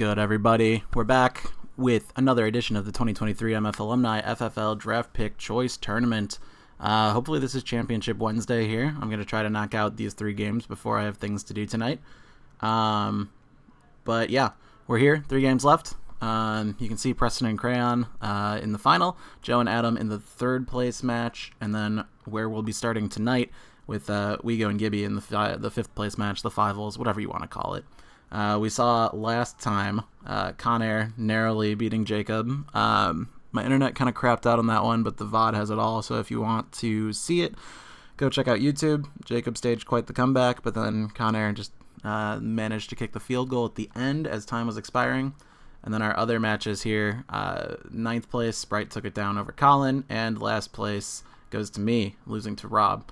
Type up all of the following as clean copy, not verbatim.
Good, everybody. We're back with another edition of the 2023 MF Alumni FFL Draft Pick Choice Tournament. Hopefully this is Championship Wednesday here. I'm going to try to knock out these 3 games before I have things to do tonight. But yeah, we're here. 3 games left. You can see Preston and Crayon in the final, Joe and Adam in the 3rd place match, and then where we'll be starting tonight with Wego and Gibby in the 5th place match, the finals, whatever you want to call it. We saw last time Conair narrowly beating Jacob. My internet kind of crapped out on that one, but the VOD has it all, so if you want to see it, go check out YouTube. Jacob staged quite the comeback, but then Conair just managed to kick the field goal at the end as time was expiring. And then our other matches here, 9th place, Sprite took it down over Colin, and last place goes to me, losing to Rob.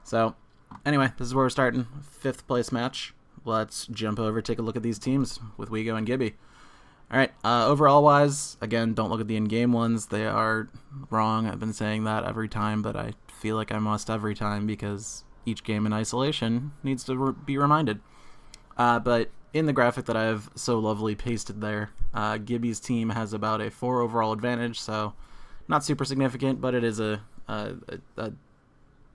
So, anyway, this is where we're starting. 5th place match. Let's jump over, take a look at these teams with Wego and Gibby. All right, overall-wise, again, don't look at the in-game ones. They are wrong. I've been saying that every time, but I feel like I must every time because each game in isolation needs to be reminded. But in the graphic that I've so lovely pasted there, Gibby's team has about a 4 overall advantage, so not super significant, but it is a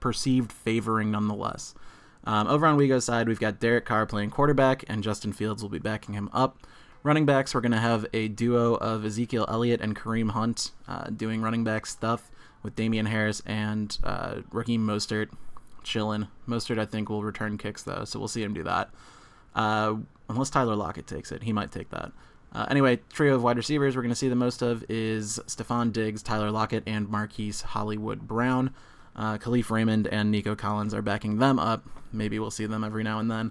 perceived favoring nonetheless. Over on Wego's side, we've got Derek Carr playing quarterback, and Justin Fields will be backing him up. Running backs, we're going to have a duo of Ezekiel Elliott and Kareem Hunt doing running back stuff with Damian Harris and Raheem Mostert chilling. Mostert, I think, will return kicks, though, so we'll see him do that. Unless Tyler Lockett takes it. He might take that. Anyway, trio of wide receivers we're going to see the most of is Stephon Diggs, Tyler Lockett, and Marquise Hollywood Brown. Khalif Raymond and Nico Collins are backing them up. Maybe we'll see them every now and then.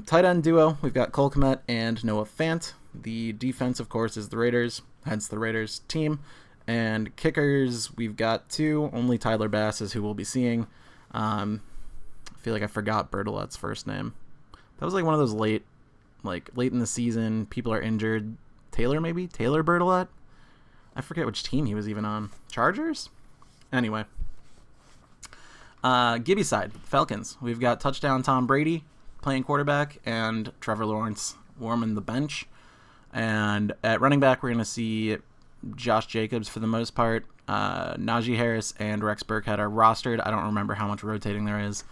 Tight end duo, we've got Cole Kmet and Noah Fant. The defense, of course, is the Raiders, hence the Raiders team. And kickers, we've got 2. Only Tyler Bass is who we'll be seeing. I feel like I forgot Bertolet's first name. That was like one of those late in the season, people are injured. Taylor, maybe? Taylor Bertolet? I forget which team he was even on. Chargers? Anyway. Gibby side, Falcons. We've got touchdown Tom Brady playing quarterback and Trevor Lawrence warming the bench. And at running back, we're going to see Josh Jacobs for the most part. Najee Harris and Rex Burkhead are rostered. I don't remember how much rotating there is.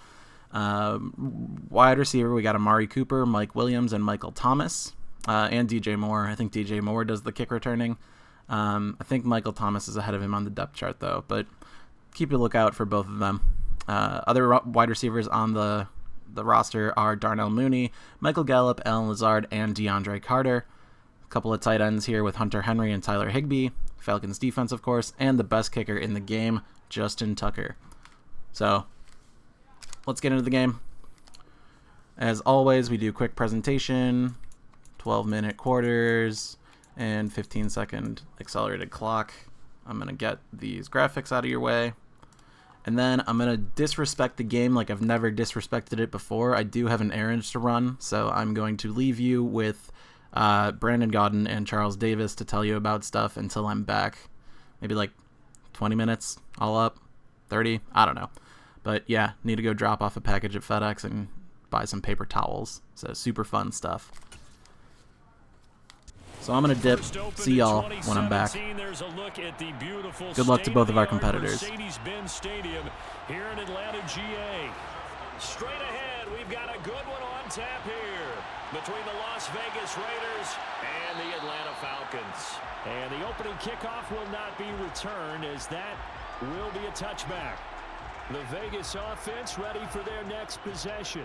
Wide receiver, we got Amari Cooper, Mike Williams, and Michael Thomas. And DJ Moore. I think DJ Moore does the kick returning. I think Michael Thomas is ahead of him on the depth chart, though. But keep a lookout for both of them. Other wide receivers on the roster are Darnell Mooney, Michael Gallup, Alan Lazard, and DeAndre Carter. A couple of tight ends here with Hunter Henry and Tyler Higbee. Falcons defense, of course, and the best kicker in the game, Justin Tucker. So, let's get into the game. As always, we do quick presentation, 12-minute quarters, and 15-second accelerated clock. I'm going to get these graphics out of your way. And then I'm going to disrespect the game like I've never disrespected it before. I do have an errand to run, so I'm going to leave you with Brandon Gaudin and Charles Davis to tell you about stuff until I'm back. Maybe like 20 minutes all up, 30, I don't know. But yeah, need to go drop off a package at FedEx and buy some paper towels. So super fun stuff. So I'm going to dip. See y'all when I'm back. Good luck to both of our competitors. Here in Atlanta, GA. Straight ahead, we've got a good one on tap here between the Las Vegas Raiders and the Atlanta Falcons. And the opening kickoff will not be returned as that will be a touchback. The Vegas offense ready for their next possession.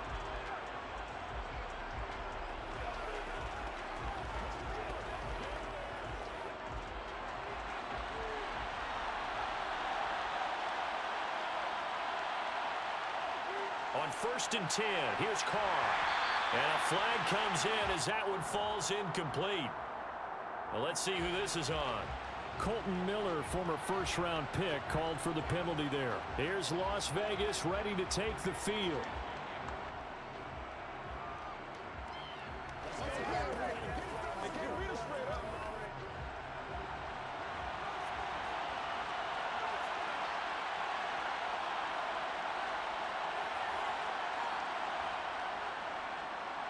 On 1st and 10, here's Carr. And a flag comes in as that one falls incomplete. Well, let's see who this is on. Colton Miller, former first-round pick, called for the penalty there. Here's Las Vegas ready to take the field.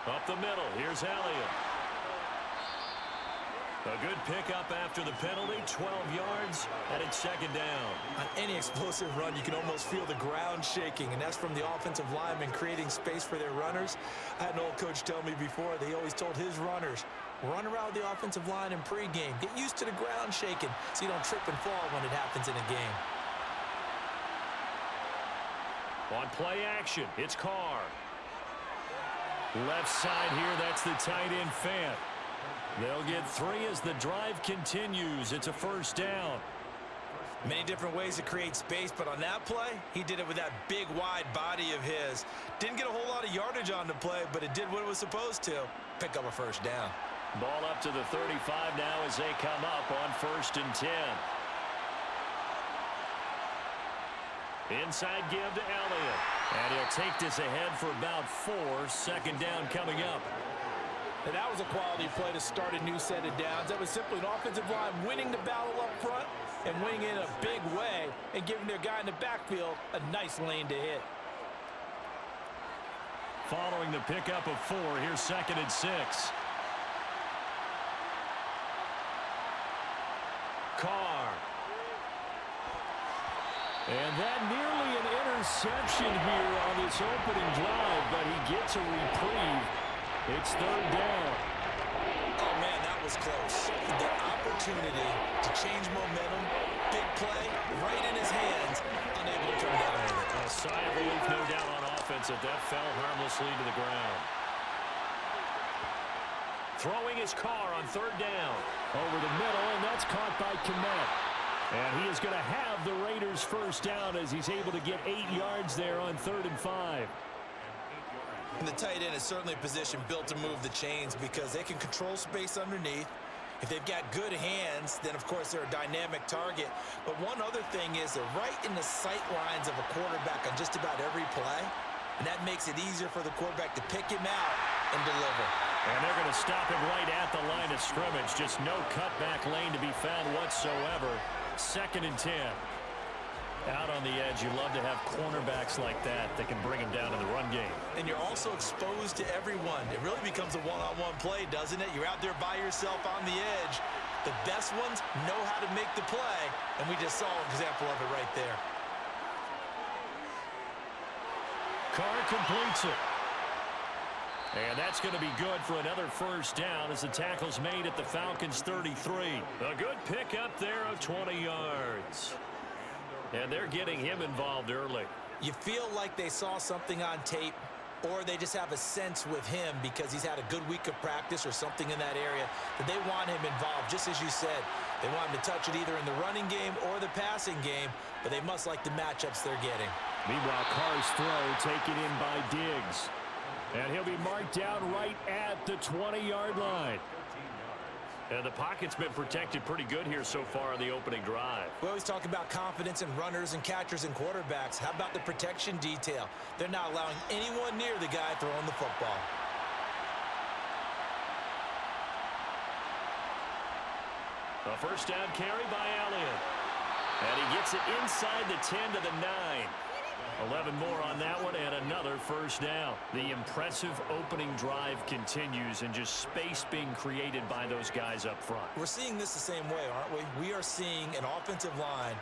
Up the middle, here's Elliott. A good pickup after the penalty, 12 yards, and it's second down. On any explosive run, you can almost feel the ground shaking, and that's from the offensive linemen creating space for their runners. I had an old coach tell me before, they always told his runners, run around the offensive line in pregame. Get used to the ground shaking so you don't trip and fall when it happens in a game. On play action, it's Carr. Left side here, that's the tight end Fant. They'll get 3 as the drive continues. It's a first down. Many different ways to create space, but on that play, he did it with that big, wide body of his. Didn't get a whole lot of yardage on the play, but it did what it was supposed to. Pick up a first down. Ball up to the 35 now as they come up on 1st and 10. Inside give to Elliott. And he'll take this ahead for about 4. Second down coming up. And that was a quality play to start a new set of downs. That was simply an offensive line winning the battle up front and winning it in a big way and giving their guy in the backfield a nice lane to hit. Following the pickup of 4, here's 2nd and 6. Carr. And that nearly an interception here on this opening drive, but he gets a reprieve. It's 3rd down. Oh, man, that was close. The opportunity to change momentum, big play, right in his hands, unable to come down with it. A sigh of relief, no doubt, on offense that fell harmlessly to the ground. Throwing his Carr on 3rd down. Over the middle, and that's caught by Kmet. And he is going to have the Raiders' first down as he's able to get 8 yards there on 3rd and 5. And the tight end is certainly a position built to move the chains because they can control space underneath. If they've got good hands, then, of course, they're a dynamic target. But one other thing is they're right in the sight lines of a quarterback on just about every play, and that makes it easier for the quarterback to pick him out and deliver. And they're going to stop him right at the line of scrimmage. Just no cutback lane to be found whatsoever. 2nd and 10. Out on the edge, you love to have cornerbacks like that that can bring him down in the run game. And you're also exposed to everyone. It really becomes a one-on-one play, doesn't it? You're out there by yourself on the edge. The best ones know how to make the play, and we just saw an example of it right there. Carr completes it. And that's going to be good for another first down as the tackle's made at the Falcons' 33. A good pickup there of 20 yards. And they're getting him involved early. You feel like they saw something on tape, or they just have a sense with him because he's had a good week of practice or something in that area that they want him involved, just as you said. They want him to touch it either in the running game or the passing game, but they must like the matchups they're getting. Meanwhile, Carr's throw taken in by Diggs. And he'll be marked down right at the 20-yard line. And the pocket's been protected pretty good here so far on the opening drive. We always talk about confidence in runners and catchers and quarterbacks. How about the protection detail? They're not allowing anyone near the guy throwing the football. A first down carry by Elliott. And he gets it inside the 10 to the 9. 11 more on that one and another first down. The impressive opening drive continues and just space being created by those guys up front. We're seeing this the same way, aren't we? We are seeing an offensive line,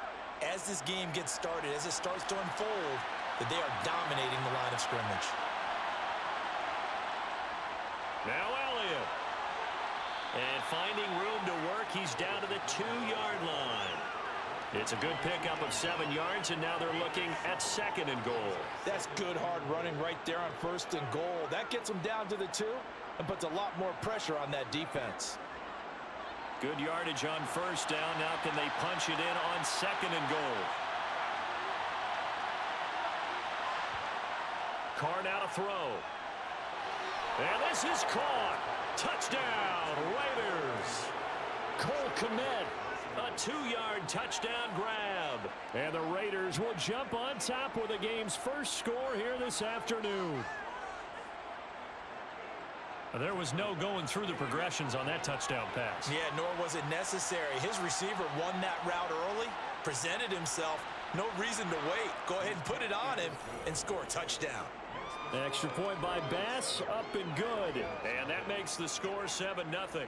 as this game gets started, as it starts to unfold, that they are dominating the line of scrimmage. Now Elliott. And finding room to work, he's down to the 2-yard line. It's a good pickup of 7 yards, and now they're looking at 2nd and goal. That's good hard running right there on 1st and goal. That gets them down to the 2 and puts a lot more pressure on that defense. Good yardage on 1st down. Now can they punch it in on 2nd and goal? Carr now to throw. And this is caught. Touchdown, Raiders. Cole Kmet. A 2-yard touchdown grab. And the Raiders will jump on top with the game's first score here this afternoon. There was no going through the progressions on that touchdown pass. Yeah, nor was it necessary. His receiver won that route early, presented himself. No reason to wait. Go ahead and put it on him and score a touchdown. Extra point by Bass, up and good. And that makes the score 7-0.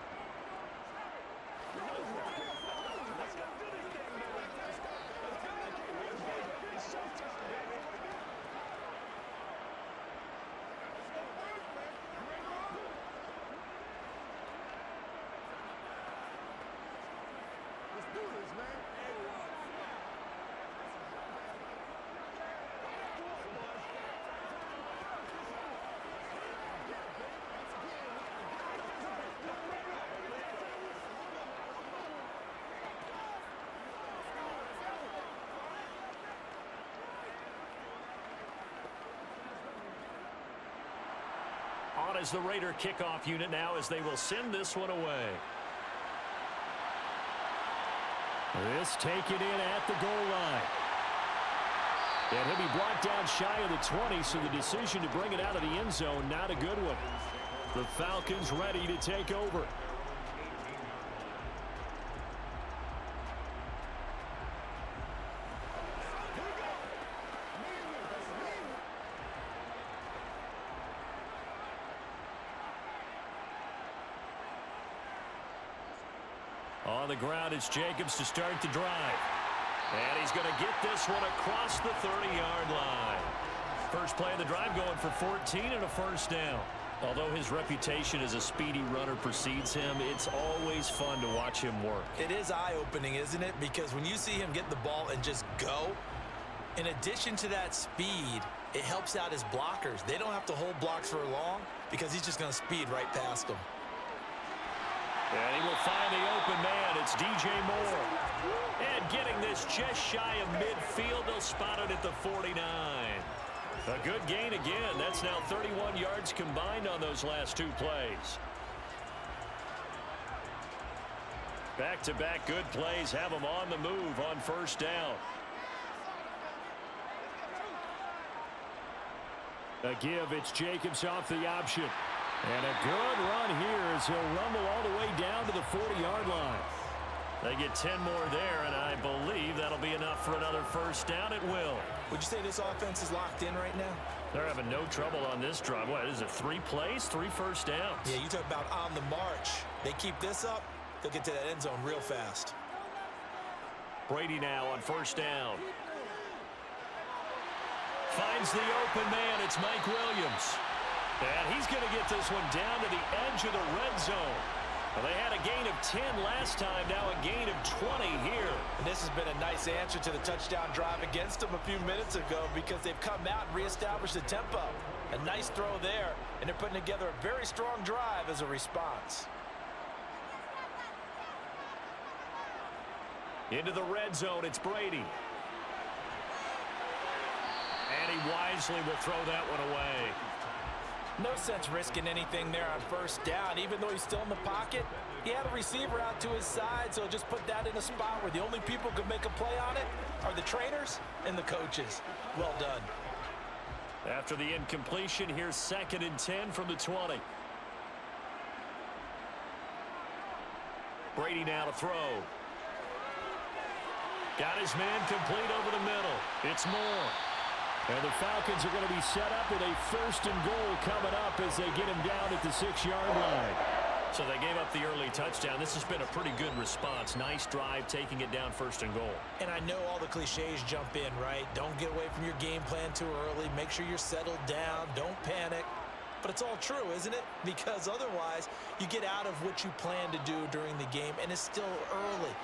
On as the Raider kickoff unit now as they will send this one away. This taken in at the goal line. And he'll be brought down shy of the 20, so the decision to bring it out of the end zone, not a good one. The Falcons ready to take over. On the ground, it's Jacobs to start the drive. And he's going to get this one across the 30-yard line. First play of the drive going for 14 and a first down. Although his reputation as a speedy runner precedes him, it's always fun to watch him work. It is eye-opening, isn't it? Because when you see him get the ball and just go, in addition to that speed, it helps out his blockers. They don't have to hold blocks for long because he's just going to speed right past them. And he will find the open man. It's DJ Moore. And getting this just shy of midfield, they'll spot it at the 49. A good gain again. That's now 31 yards combined on those last two plays. Back-to-back good plays have them on the move on first down. A give, it's Jacobs off the option. And a good run here as he'll rumble all the way down to the 40-yard line. They get 10 more there, and I believe that'll be enough for another first down. It will. Would you say this offense is locked in right now? They're having no trouble on this drive. What is it, 3 plays, 3 first downs? Yeah, you talk about on the march. They keep this up, they'll get to that end zone real fast. Brady now on first down. Finds the open man. It's Mike Williams. And he's going to get this one down to the edge of the red zone. Well, they had a gain of 10 last time, now a gain of 20 here. And this has been a nice answer to the touchdown drive against them a few minutes ago because they've come out and reestablished the tempo. A nice throw there, and they're putting together a very strong drive as a response. Into the red zone, it's Brady. And he wisely will throw that one away. No sense risking anything there on first down. Even though he's still in the pocket, he had a receiver out to his side, so just put that in a spot where the only people who can make a play on it are the trainers and the coaches. Well done. After the incompletion, here's 2nd and 10 from the 20. Brady now to throw. Got his man complete over the middle. It's Moore. And the Falcons are going to be set up with a 1st and goal coming up as they get him down at the 6-yard line. So they gave up the early touchdown. This has been a pretty good response. Nice drive, taking it down 1st and goal. And I know all the cliches jump in, right? Don't get away from your game plan too early. Make sure you're settled down. Don't panic. But it's all true, isn't it? Because otherwise, you get out of what you plan to do during the game, and it's still early.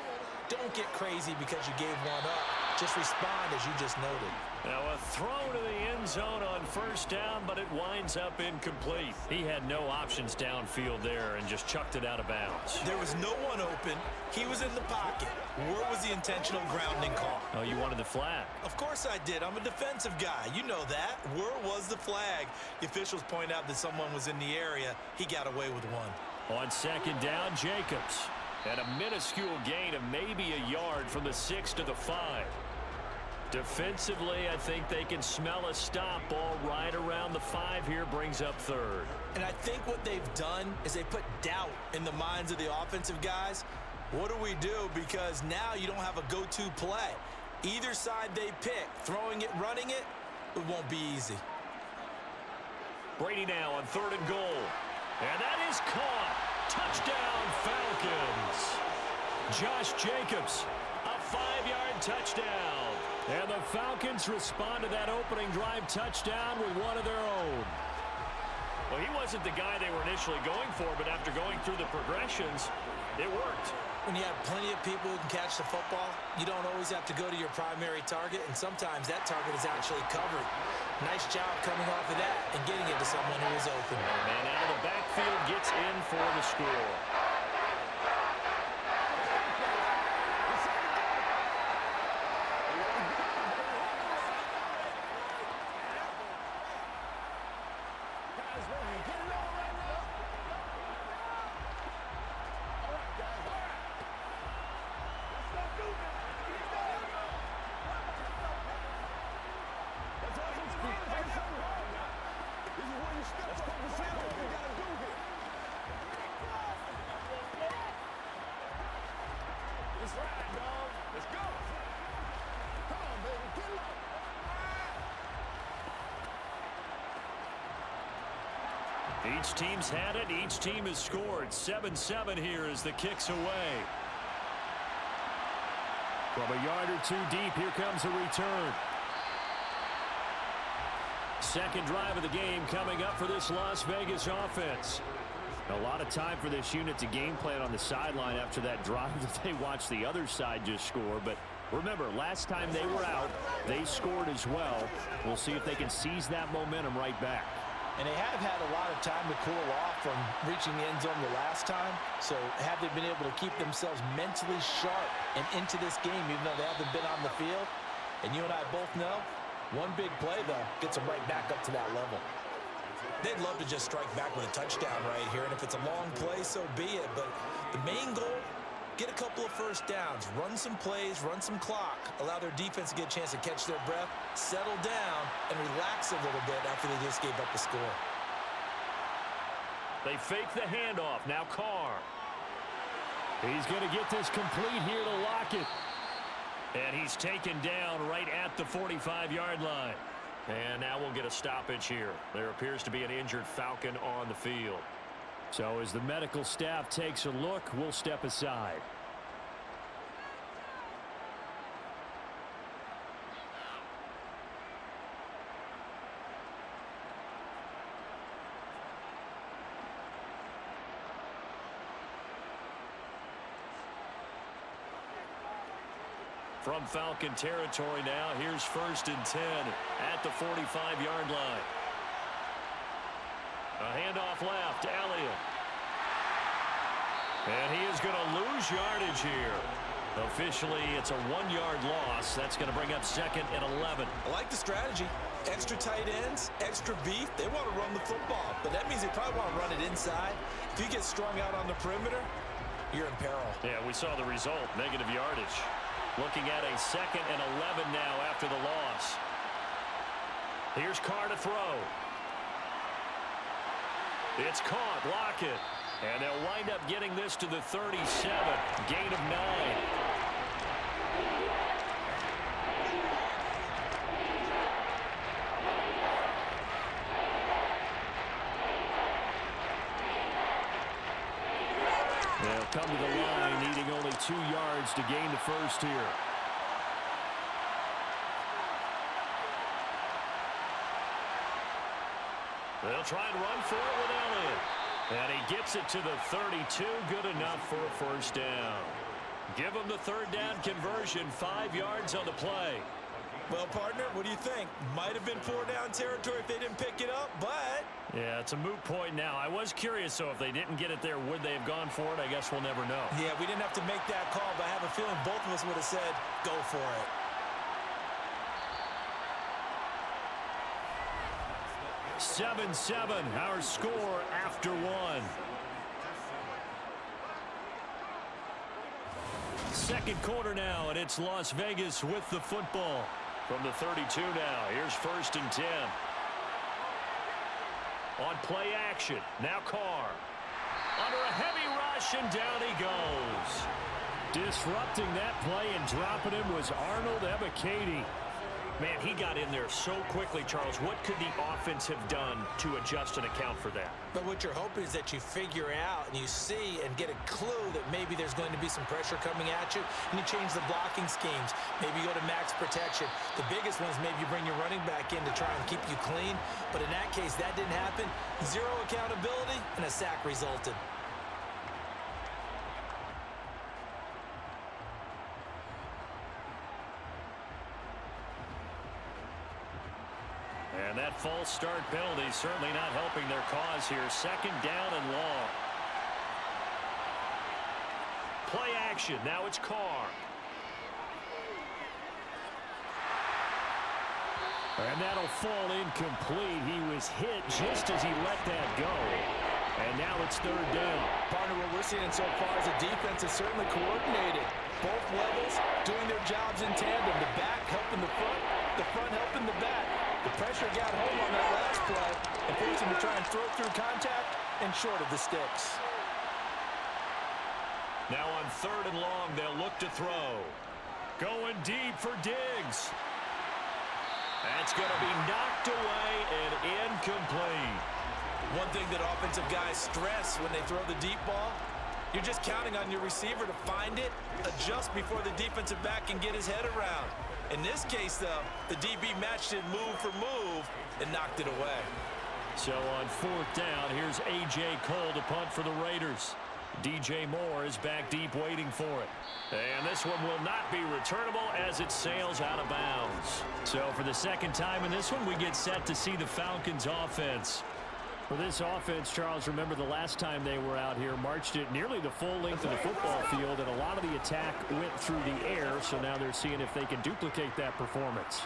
Don't get crazy because you gave one up. Just respond as you just noted. Now a throw to the end zone on first down, but it winds up incomplete. He had no options downfield there and just chucked it out of bounds. There was no one open. He was in the pocket. Where was the intentional grounding call? Oh, you wanted the flag? Of course I did. I'm a defensive guy. You know that. Where was the flag? The officials point out that someone was in the area. He got away with one. On 2nd down, Jacobs. And a minuscule gain of maybe a yard from the 6 to the 5. Defensively, I think they can smell a stop. Ball right around the 5 here, brings up 3rd. And I think what they've done is they put doubt in the minds of the offensive guys. What do we do? Because now you don't have a go-to play. Either side they pick, throwing it, running it, it won't be easy. Brady now on 3rd and goal. And that is caught. Touchdown, Falcons. Josh Jacobs, a 5-yard touchdown. And the Falcons respond to that opening drive touchdown with one of their own. Well, he wasn't the guy they were initially going for, but after going through the progressions, it worked. When you have plenty of people who can catch the football, you don't always have to go to your primary target, and sometimes that target is actually covered. Nice job coming off of that and getting it to someone who is open. And out of the backfield gets in for the score. Each team's had it. Each team has scored. 7-7 here as the kick's away. From a yard or two deep, here comes a return. Second drive of the game coming up for this Las Vegas offense. A lot of time for this unit to game plan on the sideline after that drive that they watched the other side just score. But remember, last time they were out, they scored as well. We'll see if they can seize that momentum right back. And they have had a lot of time to cool off from reaching the end zone the last time. So have they been able to keep themselves mentally sharp and into this game, even though they haven't been on the field? And you and I both know, one big play, though, gets them right back up to that level. They'd love to just strike back with a touchdown right here. And if it's a long play, so be it. But the main goal, get a couple of first downs, run some plays, run some clock, allow their defense to get a chance to catch their breath, settle down, and relax a little bit after they just gave up the score. They fake the handoff. Now Carr. He's going to get this complete here to Lockett. And he's taken down right at the 45-yard line. And now we'll get a stoppage here. There appears to be an injured Falcon on the field. So as the medical staff takes a look, we'll step aside. From Falcon territory now, here's 1st and 10 at the 45-yard line. A handoff left, Elliott. And he is going to lose yardage here. Officially, it's a 1-yard loss. That's going to bring up 2nd and 11. I like the strategy. Extra tight ends, extra beef. They want to run the football, but that means they probably want to run it inside. If you get strung out on the perimeter, you're in peril. Yeah, we saw the result, negative yardage. Looking at a 2nd and 11 now after the loss. Here's Carr to throw. It's caught, Lockett. And they'll wind up getting this to the 37. Gain of 9. They'll come to the line, needing only 2 yards to gain the first here. They'll try and run for it with Elliott. And he gets it to the 32. Good enough for a first down. Give them the 3rd down conversion. 5 yards on the play. Well, partner, what do you think? Might have been 4-down territory if they didn't pick it up, but... Yeah, it's a moot point now. I was curious, so if they didn't get it there, would they have gone for it? I guess we'll never know. Yeah, we didn't have to make that call, but I have a feeling both of us would have said, go for it. "7-7", our score after 1. Second quarter now, and it's Las Vegas with the football. From the 32 now, here's 1st and 10. On play action, now Carr. Under a heavy rush, and down he goes. Disrupting that play and dropping him was Arnold Ebiketie. Man, he got in there so quickly, Charles. What could the offense have done to adjust and account for that? But what you're hoping is that you figure out and you see and get a clue that maybe there's going to be some pressure coming at you, and you change the blocking schemes. Maybe you go to max protection. The biggest one is maybe you bring your running back in to try and keep you clean. But in that case, that didn't happen. Zero accountability, and a sack resulted. And that false start penalty certainly not helping their cause here. Second down and long. Play action. Now it's Carr. And that'll fall incomplete. He was hit just as he let that go. And now it's third down. Partner, what we're seeing so far is the defense is certainly coordinated. Both levels doing their jobs in tandem. The back helping the front helping the back. The pressure got home on that last play and forced him to try and throw through contact and short of the sticks. Now on third and long, they'll look to throw. Going deep for Diggs. That's going to be knocked away and incomplete. One thing that offensive guys stress when they throw the deep ball, you're just counting on your receiver to find it, adjust before the defensive back can get his head around. In this case, though, the DB matched it move for move and knocked it away. So on fourth down, here's A.J. Cole to punt for the Raiders. DJ Moore is back deep waiting for it. And this one will not be returnable as it sails out of bounds. So for the second time in this one, we get set to see the Falcons offense. For this offense, Charles, remember the last time they were out here, marched it nearly the full length of the football field, and a lot of the attack went through the air, so now they're seeing if they can duplicate that performance.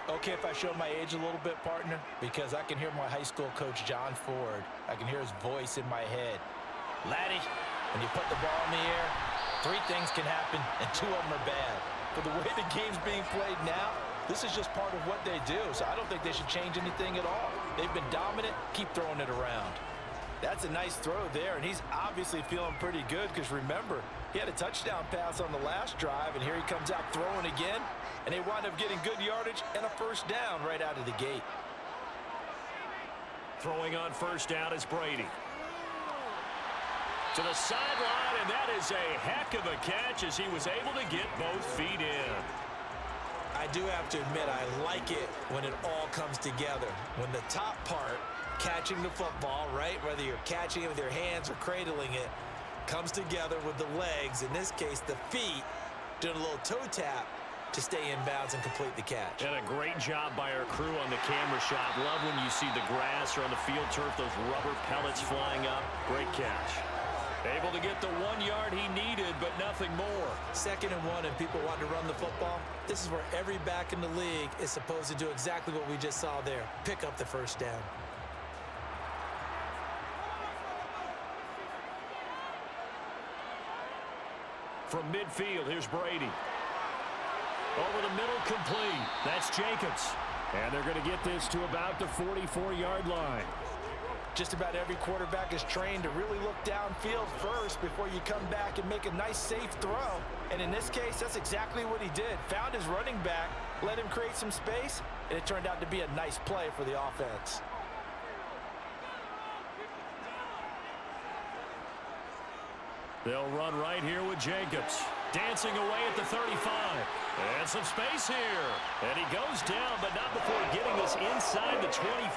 Okay, if I show my age a little bit, partner, because I can hear my high school coach, John Ford. I can hear his voice in my head. Laddie, when you put the ball in the air, three things can happen, and two of them are bad. For the way the game's being played now, this is just part of what they do, so I don't think they should change anything at all. They've been dominant. Keep throwing it around. That's a nice throw there, and he's obviously feeling pretty good because, remember, he had a touchdown pass on the last drive, and here he comes out throwing again, and they wind up getting good yardage and a first down right out of the gate. Throwing on first down is Brady. To the sideline, and that is a heck of a catch as he was able to get both feet in. I do have to admit, I like it when it all comes together. When the top part, catching the football, right, whether you're catching it with your hands or cradling it, comes together with the legs, in this case the feet, doing a little toe tap to stay in bounds and complete the catch. And a great job by our crew on the camera shot. Love when you see the grass or on the field turf, those rubber pellets flying up. Great catch. Able to get the 1 yard he needed, but nothing more. 2nd and 1, and people want to run the football. This is where every back in the league is supposed to do exactly what we just saw there. Pick up the first down. From midfield, here's Brady. Over the middle, complete. That's Jacobs. And they're going to get this to about the 44-yard line. Just about every quarterback is trained to really look downfield first before you come back and make a nice, safe throw. And in this case, that's exactly what he did. Found his running back, let him create some space, and it turned out to be a nice play for the offense. They'll run right here with Jacobs. Dancing away at the 35. And some space here. And he goes down, but not before getting this inside the 25.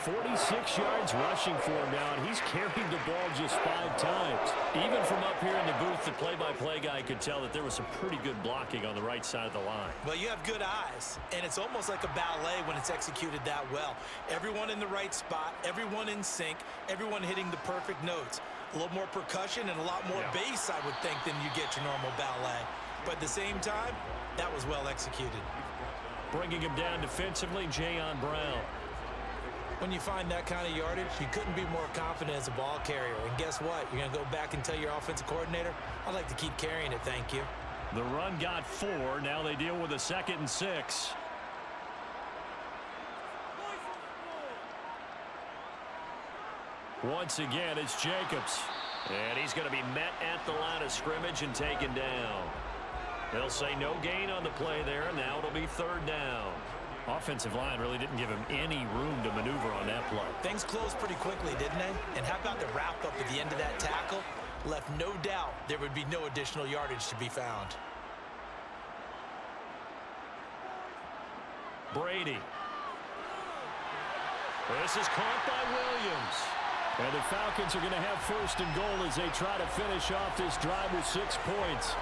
46 yards rushing for him now, and he's carried the ball just 5 times. Even from up here in the booth, the play-by-play guy could tell that there was some pretty good blocking on the right side of the line. Well, you have good eyes, and it's almost like a ballet when it's executed that well. Everyone in the right spot, everyone in sync, everyone hitting the perfect notes. A little more percussion and a lot more bass, I would think, than you get your normal ballet. But at the same time, that was well executed. Bringing him down defensively, Jayon Brown. When you find that kind of yardage, you couldn't be more confident as a ball carrier. And guess what? You're going to go back and tell your offensive coordinator, I'd like to keep carrying it, thank you. The run got 4. Now they deal with a 2nd and 6. Once again, it's Jacobs. And he's going to be met at the line of scrimmage and taken down. They'll say no gain on the play there, and now it'll be third down. Offensive line really didn't give him any room to maneuver on that play. Things closed pretty quickly, didn't they? And how about the wrap-up at the end of that tackle? Left no doubt there would be no additional yardage to be found. Brady. This is caught by Williams. And the Falcons are going to have first and goal as they try to finish off this drive with 6 points.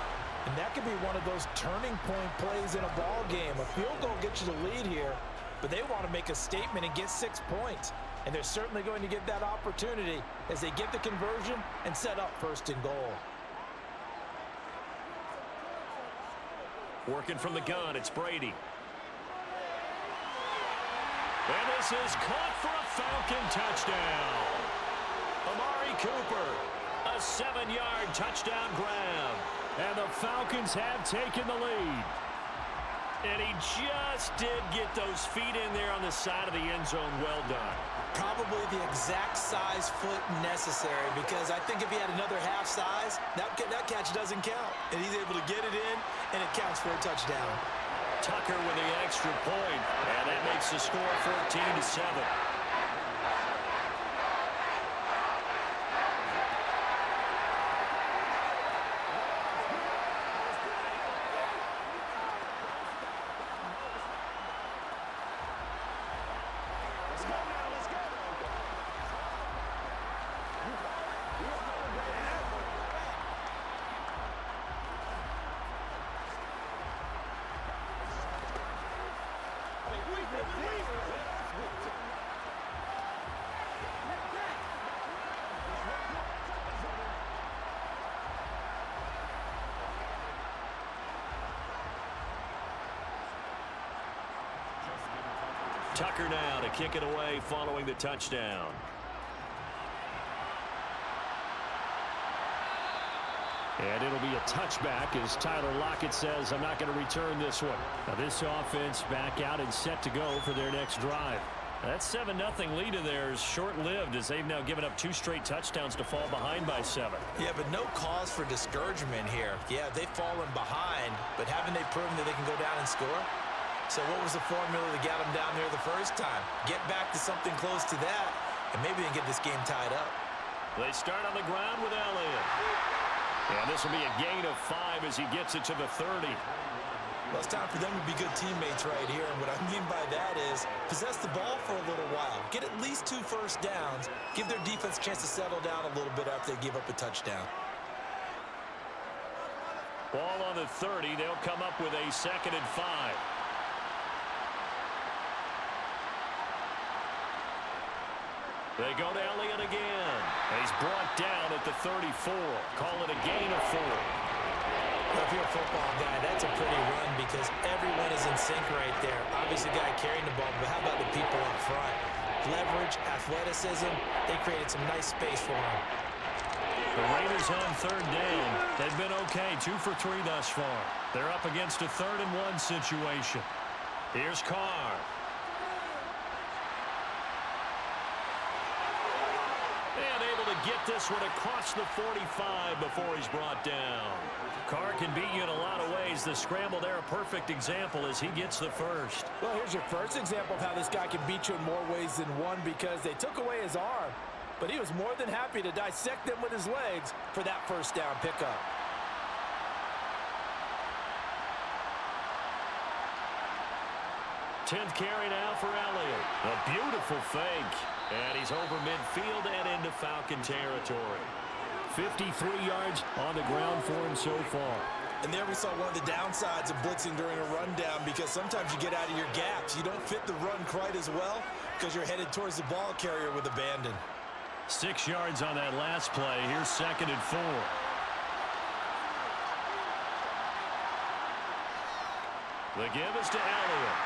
And that could be one of those turning point plays in a ball game. A field goal gets you the lead here, but they want to make a statement and get 6 points. And they're certainly going to get that opportunity as they get the conversion and set up first and goal. Working from the gun, it's Brady. And this is caught for a Falcon touchdown. Amari Cooper, a 7-yard touchdown grab. And the Falcons have taken the lead. And he just did get those feet in there on the side of the end zone. Well done. Probably the exact size foot necessary, because I think if he had another half size, that catch doesn't count. And he's able to get it in, and it counts for a touchdown. Tucker with the extra point, and that makes the score 14-7. Tucker now to kick it away following the touchdown. And it'll be a touchback as Tyler Lockett says, I'm not going to return this one. Now this offense back out and set to go for their next drive. That 7-0 lead of theirs short-lived as they've now given up 2 straight touchdowns to fall behind by 7. Yeah, but no cause for discouragement here. Yeah, they've fallen behind, but haven't they proven that they can go down and score? So what was the formula that got them down there the first time? Get back to something close to that, and maybe they can get this game tied up. They start on the ground with Elliott. And this will be a gain of 5 as he gets it to the 30. Well, it's time for them to be good teammates right here, and what I mean by that is possess the ball for a little while. Get at least 2 first downs. Give their defense a chance to settle down a little bit after they give up a touchdown. Ball on the 30. They'll come up with a 2nd and 5. They go to Elliott again. He's brought down at the 34. Call it a gain of 4. Well, if you're a football guy, that's a pretty run because everyone is in sync right there. Obviously, the guy carrying the ball, but how about the people up front? Leverage, athleticism, they created some nice space for him. The Raiders on 3rd down. They've been okay, 2 for 3 thus far. They're up against a 3rd and 1 situation. Here's Carr. And able to get this one across the 45 before he's brought down. Carr can beat you in a lot of ways. The scramble there, a perfect example as he gets the first. Well, here's your first example of how this guy can beat you in more ways than one because they took away his arm, but he was more than happy to dissect them with his legs for that first down pickup. Tenth carry now for Elliott. A beautiful fake. And he's over midfield and into Falcon territory. 53 yards on the ground for him so far. And there we saw one of the downsides of blitzing during a rundown because sometimes you get out of your gaps. You don't fit the run quite as well because you're headed towards the ball carrier with abandon. 6 yards on that last play. Here's 2nd and 4. The give is to Elliott.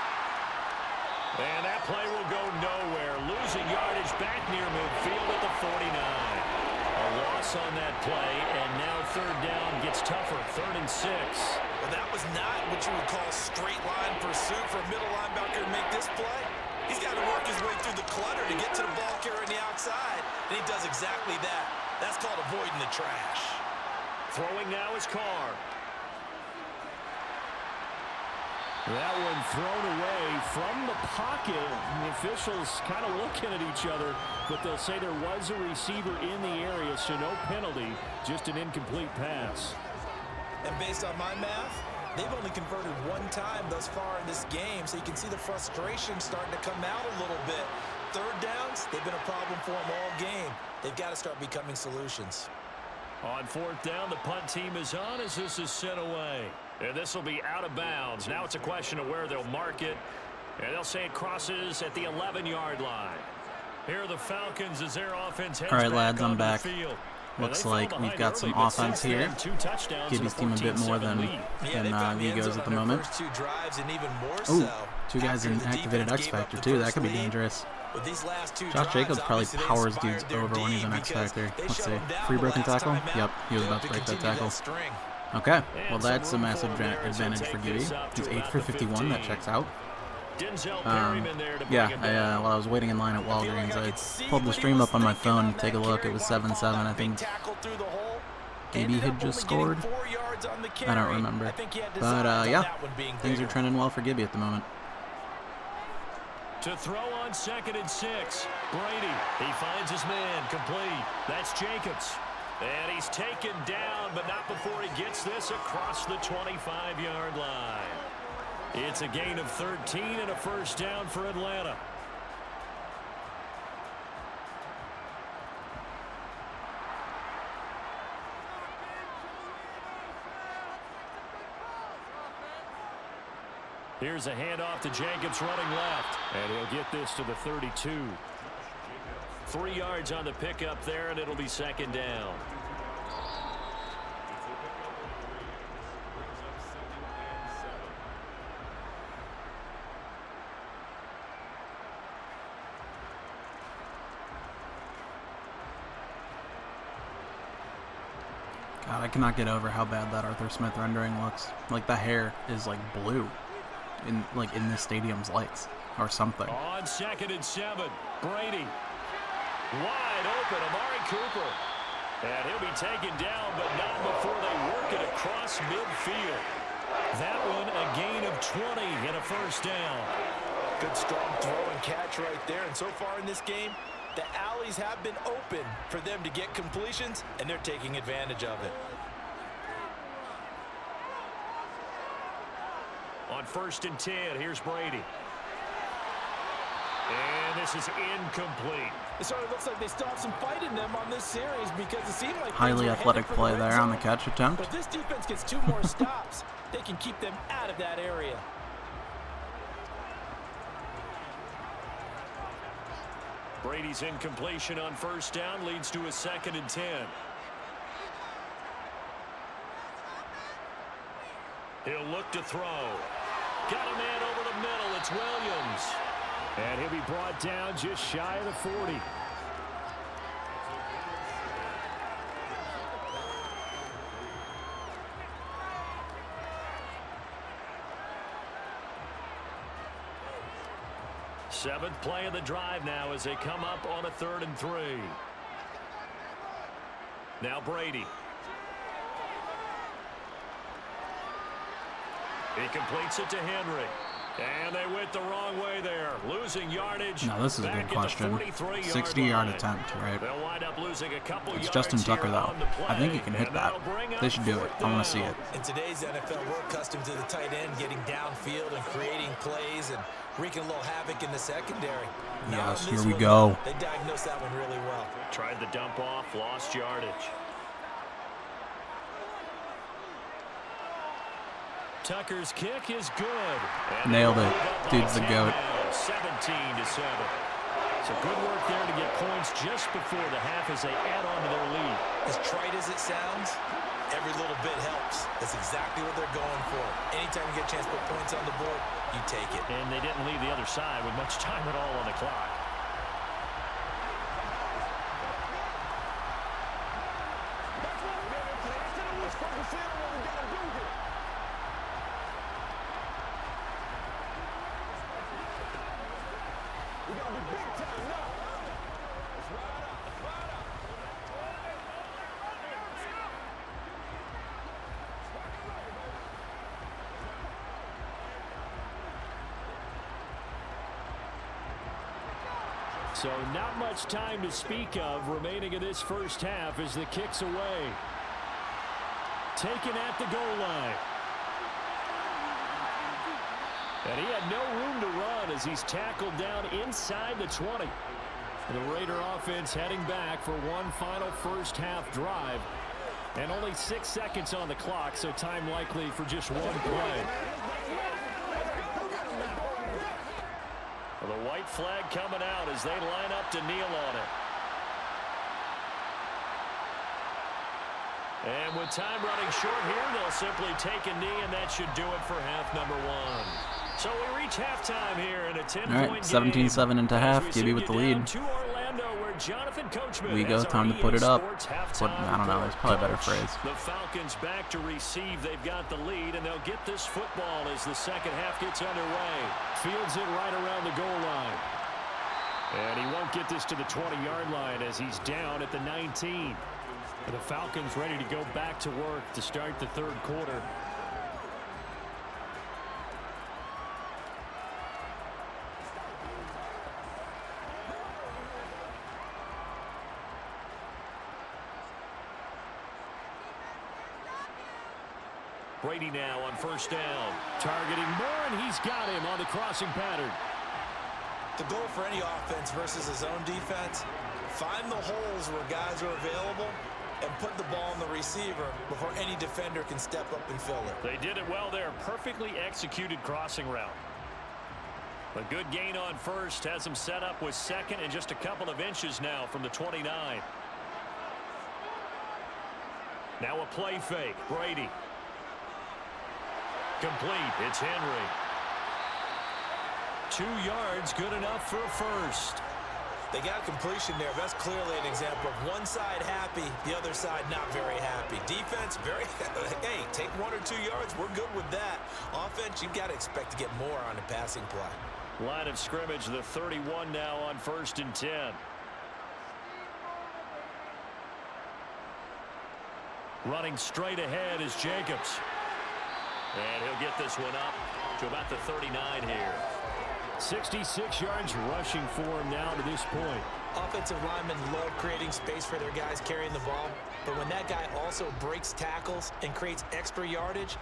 And that play will go nowhere. Losing yardage back near midfield at the 49. A loss on that play, and now 3rd down gets tougher. 3rd and 6. Well, that was not what you would call straight line pursuit for a middle linebacker to make this play. He's got to work his way through the clutter to get to the ball carrier on the outside, and he does exactly that. That's called avoiding the trash. Throwing now is Carr. That one thrown away from the pocket. The officials kind of looking at each other, but they'll say there was a receiver in the area, so no penalty, just an incomplete pass. And based on my math, they've only converted one time thus far in this game, so you can see the frustration starting to come out a little bit. Third downs, they've been a problem for them all game. They've got to start becoming solutions. On fourth down, the punt team is on as this is sent away. And this will be out of bounds. Now it's a question of where they'll mark it. And they'll say it crosses at the 11-yard line. Here are the Falcons as their offense heads All right, lads, I'm back. field. Looks like we've got some offense here. Gibby's team a bit more than Wego's at the moment. Ooh, 2 guys in activated X Factor too. That could be dangerous. Josh Jacobs probably powers dudes over when he's in X Factor. Let's see. Free broken tackle? Yep, he was about to break that tackle. Okay, well that's a massive advantage for Gibby. He's 8 for 51. That checks out. While I was waiting in line at Walgreens, I pulled the stream up on my phone to take a look. It was 7-7. I think Gibby had just scored. I don't remember. But, yeah, things are trending well for Gibby at the moment. To throw on 2nd and 6. Brady, he finds his man, complete. That's Jacobs. And he's taken down, but not before he gets this across the 25-yard line. It's a gain of 13 and a first down for Atlanta. Here's a handoff to Jacobs running left. And he'll get this to the 32. 3 yards on the pickup there, and it'll be 2nd down. God, I cannot get over how bad that Arthur Smith rendering looks. Like the hair is like blue in this stadium's lights or something. On 2nd and 7, Brady. Wide open, Amari Cooper. And he'll be taken down, but not before they work it across midfield. That one a gain of 20 and a first down. Good strong throw and catch right there. And so far in this game, the alleys have been open for them to get completions, and they're taking advantage of it. On 1st and 10, here's Brady. And this is incomplete. It sort of looks like they still have some fight in them on this series because it seemed like highly athletic play there on the catch attempt. But this defense gets 2 more stops. They can keep them out of that area. Brady's incompletion on 1st down leads to a 2nd and 10. He'll look to throw. Got a man over the middle. It's Williams. And he'll be brought down just shy of the 40. Seventh play of the drive now as they come up on a 3rd and 3. Now Brady. He completes it to Henry. And they went the wrong way there, losing yardage. No, this is a good question. 60-yard attempt, right? They'll wind up losing a couple it's Justin Tucker, though. I think he can hit that. They should do it. I want to see it. In today's NFL, we're accustomed to the tight end getting downfield and creating plays and wreaking a little havoc in the secondary. Yes, here we go. They diagnosed that one really well. Tried the dump off, lost yardage. Tucker's kick is good. And nailed it. Dude's the GOAT. 17-7. So good work there to get points just before the half as they add on to their lead. As trite as it sounds, every little bit helps. That's exactly what they're going for. Anytime you get a chance to put points on the board, you take it. And they didn't leave the other side with much time at all on the clock. So not much time to speak of remaining in this first half as the kick's away. Taken at the goal line. And he had no room to run as he's tackled down inside the 20. The Raider offense heading back for one final first half drive. And only 6 seconds on the clock, so time likely for just one play. Well, the white flag coming out as they line up to kneel on it. And with time running short here, they'll simply take a knee, and that should do it for half number one. So we reach halftime here in a 10-point game. 17-7 into half. Gibby with the lead. Wego, time to put it up. I don't know. There's probably a better phrase. The Falcons back to receive. They've got the lead, and they'll get this football as the second half gets underway. Fields it right around the goal line. And he won't get this to the 20-yard line as he's down at the 19. The Falcons ready to go back to work to start the third quarter. Brady now on first down. Targeting Moore, and he's got him on the crossing pattern. The goal for any offense versus his own defense, find the holes where guys are available and put the ball on the receiver before any defender can step up and fill it. They did it well there. Perfectly executed crossing route. A good gain on first has him set up with second and just a couple of inches now from the 29. Now a play fake. Brady. Complete. It's Henry. 2 yards, good enough for a first. They got completion there. That's clearly an example of one side happy, the other side not very happy. Defense, very, hey, take 1 or 2 yards. We're good with that. Offense, you've got to expect to get more on a passing play. Line of scrimmage, the 31 now on 1st and 10. Running straight ahead is Jacobs. And he'll get this one up to about the 39 here. 66 yards rushing for him now to this point. Offensive linemen love creating space for their guys carrying the ball. But when that guy also breaks tackles and creates extra yardage,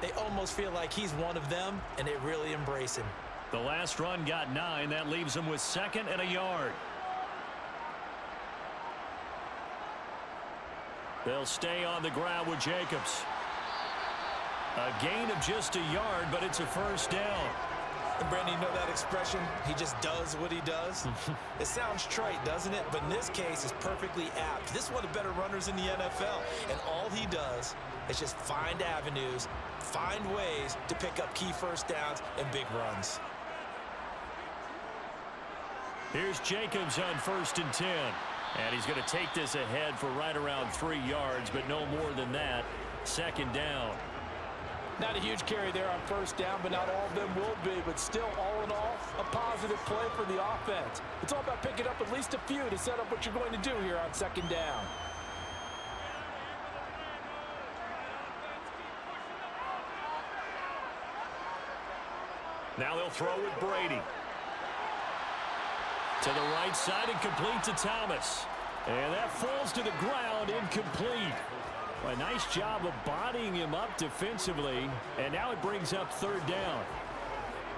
they almost feel like he's one of them, and they really embrace him. The last run got 9. That leaves him with 2nd and a yard. They'll stay on the ground with Jacobs. A gain of just a yard, but it's a first down. And Brandon, you know that expression? He just does what he does. It sounds trite, doesn't it? But in this case, it's perfectly apt. This is one of the better runners in the NFL. And all he does is just find avenues, find ways to pick up key first downs and big runs. Here's Jacobs on 1st and 10. And he's going to take this ahead for right around 3 yards, but no more than that. 2nd down. Not a huge carry there on first down, but not all of them will be. But still, all in all, a positive play for the offense. It's all about picking up at least a few to set up what you're going to do here on 2nd down. Now they'll throw with Brady. To the right side and complete to Thomas. And that falls to the ground, incomplete. A nice job of bodying him up defensively, and now it brings up 3rd down.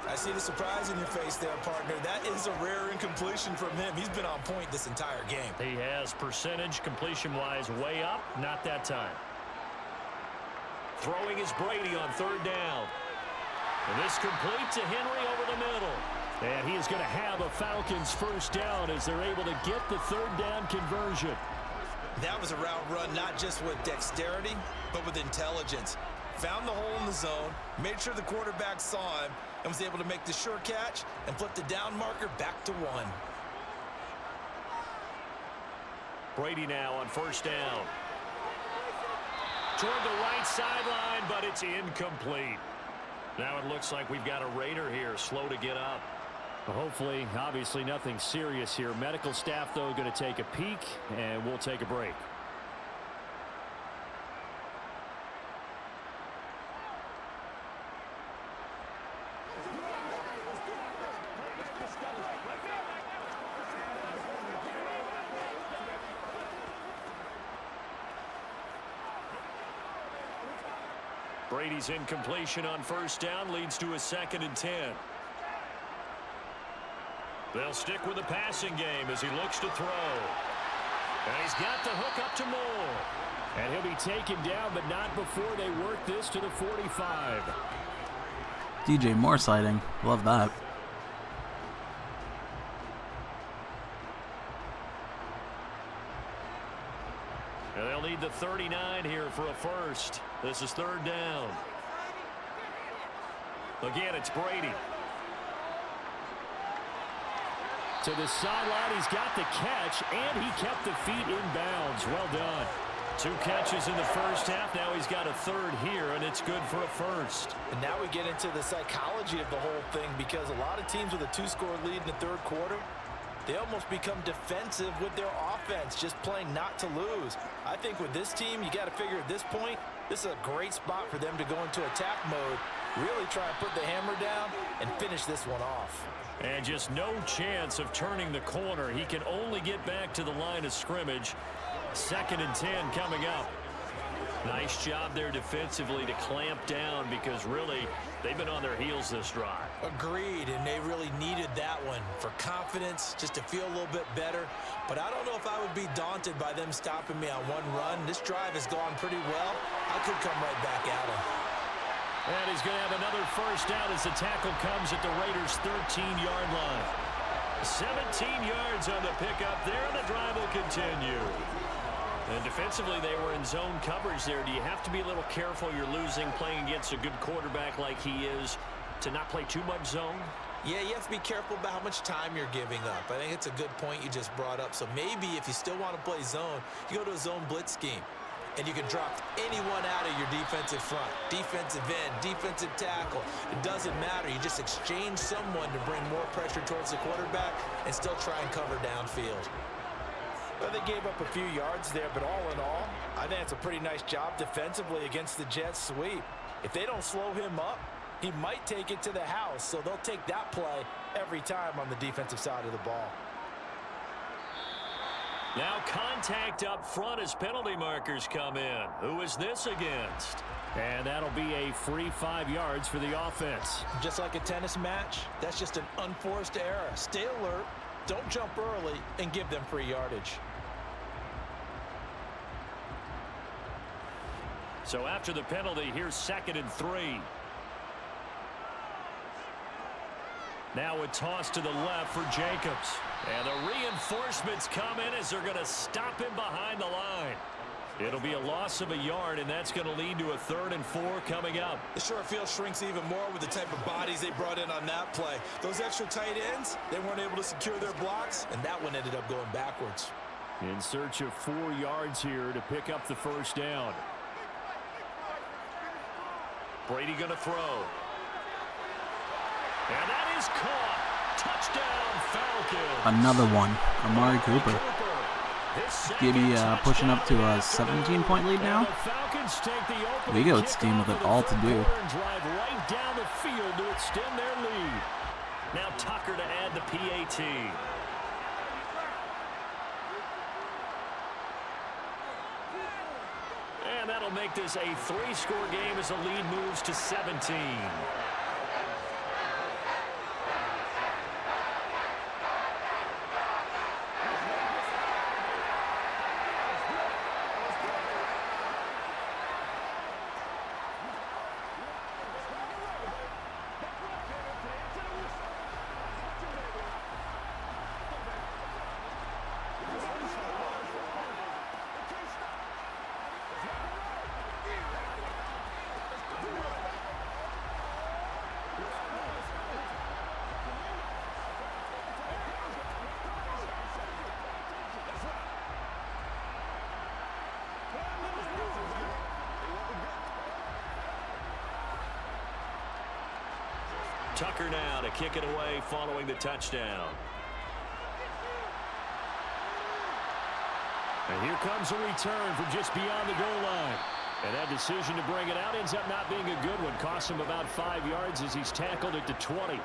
I see the surprise in your face there, partner. That is a rare incompletion from him. He's been on point this entire game. He has percentage completion-wise way up, not that time. Throwing is Brady on 3rd down. And this complete to Henry over the middle. And he is going to have a Falcons first down as they're able to get the 3rd down conversion. That was a route run not just with dexterity, but with intelligence. Found the hole in the zone, made sure the quarterback saw him, and was able to make the sure catch and flip the down marker back to 1. Brady now on 1st down. Toward the right sideline, but it's incomplete. Now it looks like we've got a Raider here, slow to get up. Hopefully, obviously nothing serious here. Medical staff, though, going to take a peek, and we'll take a break. Brady's incompletion on first down leads to a 2nd and 10. They'll stick with the passing game as he looks to throw. And he's got the hook up to Moore. And he'll be taken down, but not before they work this to the 45. DJ Moore sighting. Love that. And they'll need the 39 here for a first. This is 3rd down. Again, it's Brady. To the sideline, he's got the catch, and he kept the feet in bounds. Well done. 2 catches in the first half. Now he's got a 3rd here, and it's good for a first. And now we get into the psychology of the whole thing, because a lot of teams with a 2-score lead in the 3rd quarter, they almost become defensive with their offense, just playing not to lose. I think with this team, you got to figure at this point, this is a great spot for them to go into attack mode, really try and put the hammer down and finish this one off. And just no chance of turning the corner. He can only get back to the line of scrimmage. 2nd and 10 coming up. Nice job there defensively to clamp down, because really they've been on their heels this drive. Agreed, and they really needed that one for confidence, just to feel a little bit better. But I don't know if I would be daunted by them stopping me on one run. This drive has gone pretty well. I could come right back at him. And he's going to have another first down as the tackle comes at the Raiders' 13-yard line. 17 yards on the pickup there, and the drive will continue. And defensively, they were in zone coverage there. Do you have to be a little careful? You're losing, playing against a good quarterback like he is, to not play too much zone? Yeah, you have to be careful about how much time you're giving up. I think it's a good point you just brought up. So maybe if you still want to play zone, you go to a zone blitz scheme. And you can drop anyone out of your defensive front, defensive end, defensive tackle. It doesn't matter. You just exchange someone to bring more pressure towards the quarterback and still try and cover downfield. Well, they gave up a few yards there, but all in all, I think it's a pretty nice job defensively against the Jets sweep. If they don't slow him up, he might take it to the house, so they'll take that play every time on the defensive side of the ball. Now contact up front as penalty markers come in. Who is this against? And that'll be a free 5 yards for the offense. Just like a tennis match, that's just an unforced error. Stay alert, don't jump early, and give them free yardage. So after the penalty, here's 2nd and 3. Now a toss to the left for Jacobs. And the reinforcements come in as they're going to stop him behind the line. It'll be a loss of a yard, and that's going to lead to a 3rd and 4 coming up. The short field shrinks even more with the type of bodies they brought in on that play. Those extra tight ends, they weren't able to secure their blocks, and that one ended up going backwards. In search of 4 yards here to pick up the first down. Brady going to throw. And that is caught. Touchdown, Falcons. Another one. Amari Cooper. Gibby pushing up to a 17-point lead now. Wego team with it all to do. Drive right down the field to extend their lead. Now Tucker to add the PAT. And that'll make this a 3-score game as the lead moves to 17. Tucker now to kick it away following the touchdown. And here comes a return from just beyond the goal line. And that decision to bring it out ends up not being a good one. Costs him about 5 yards as he's tackled at the 20.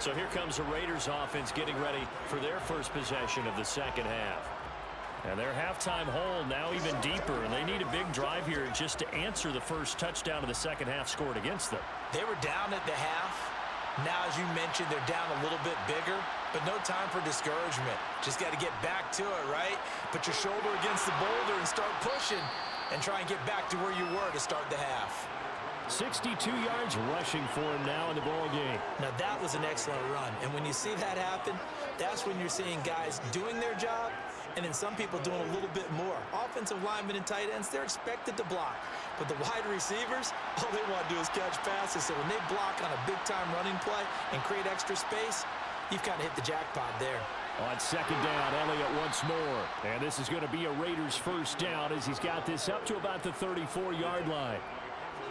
So here comes the Raiders offense getting ready for their first possession of the second half. And their halftime hole now even deeper, and they need a big drive here just to answer the first touchdown of the second half scored against them. They were down at the half. Now, as you mentioned, they're down a little bit bigger, but no time for discouragement. Just got to get back to it, right? Put your shoulder against the boulder and start pushing and try and get back to where you were to start the half. 62 yards rushing for him now in the ball game. Now, that was an excellent run, and when you see that happen, that's when you're seeing guys doing their job and then some people doing a little bit more. Offensive linemen and tight ends, they're expected to block. But the wide receivers, all they want to do is catch passes. So when they block on a big-time running play and create extra space, you've kind of hit the jackpot there. On second down, Elliott once more. And this is going to be a Raiders first down as he's got this up to about the 34-yard line.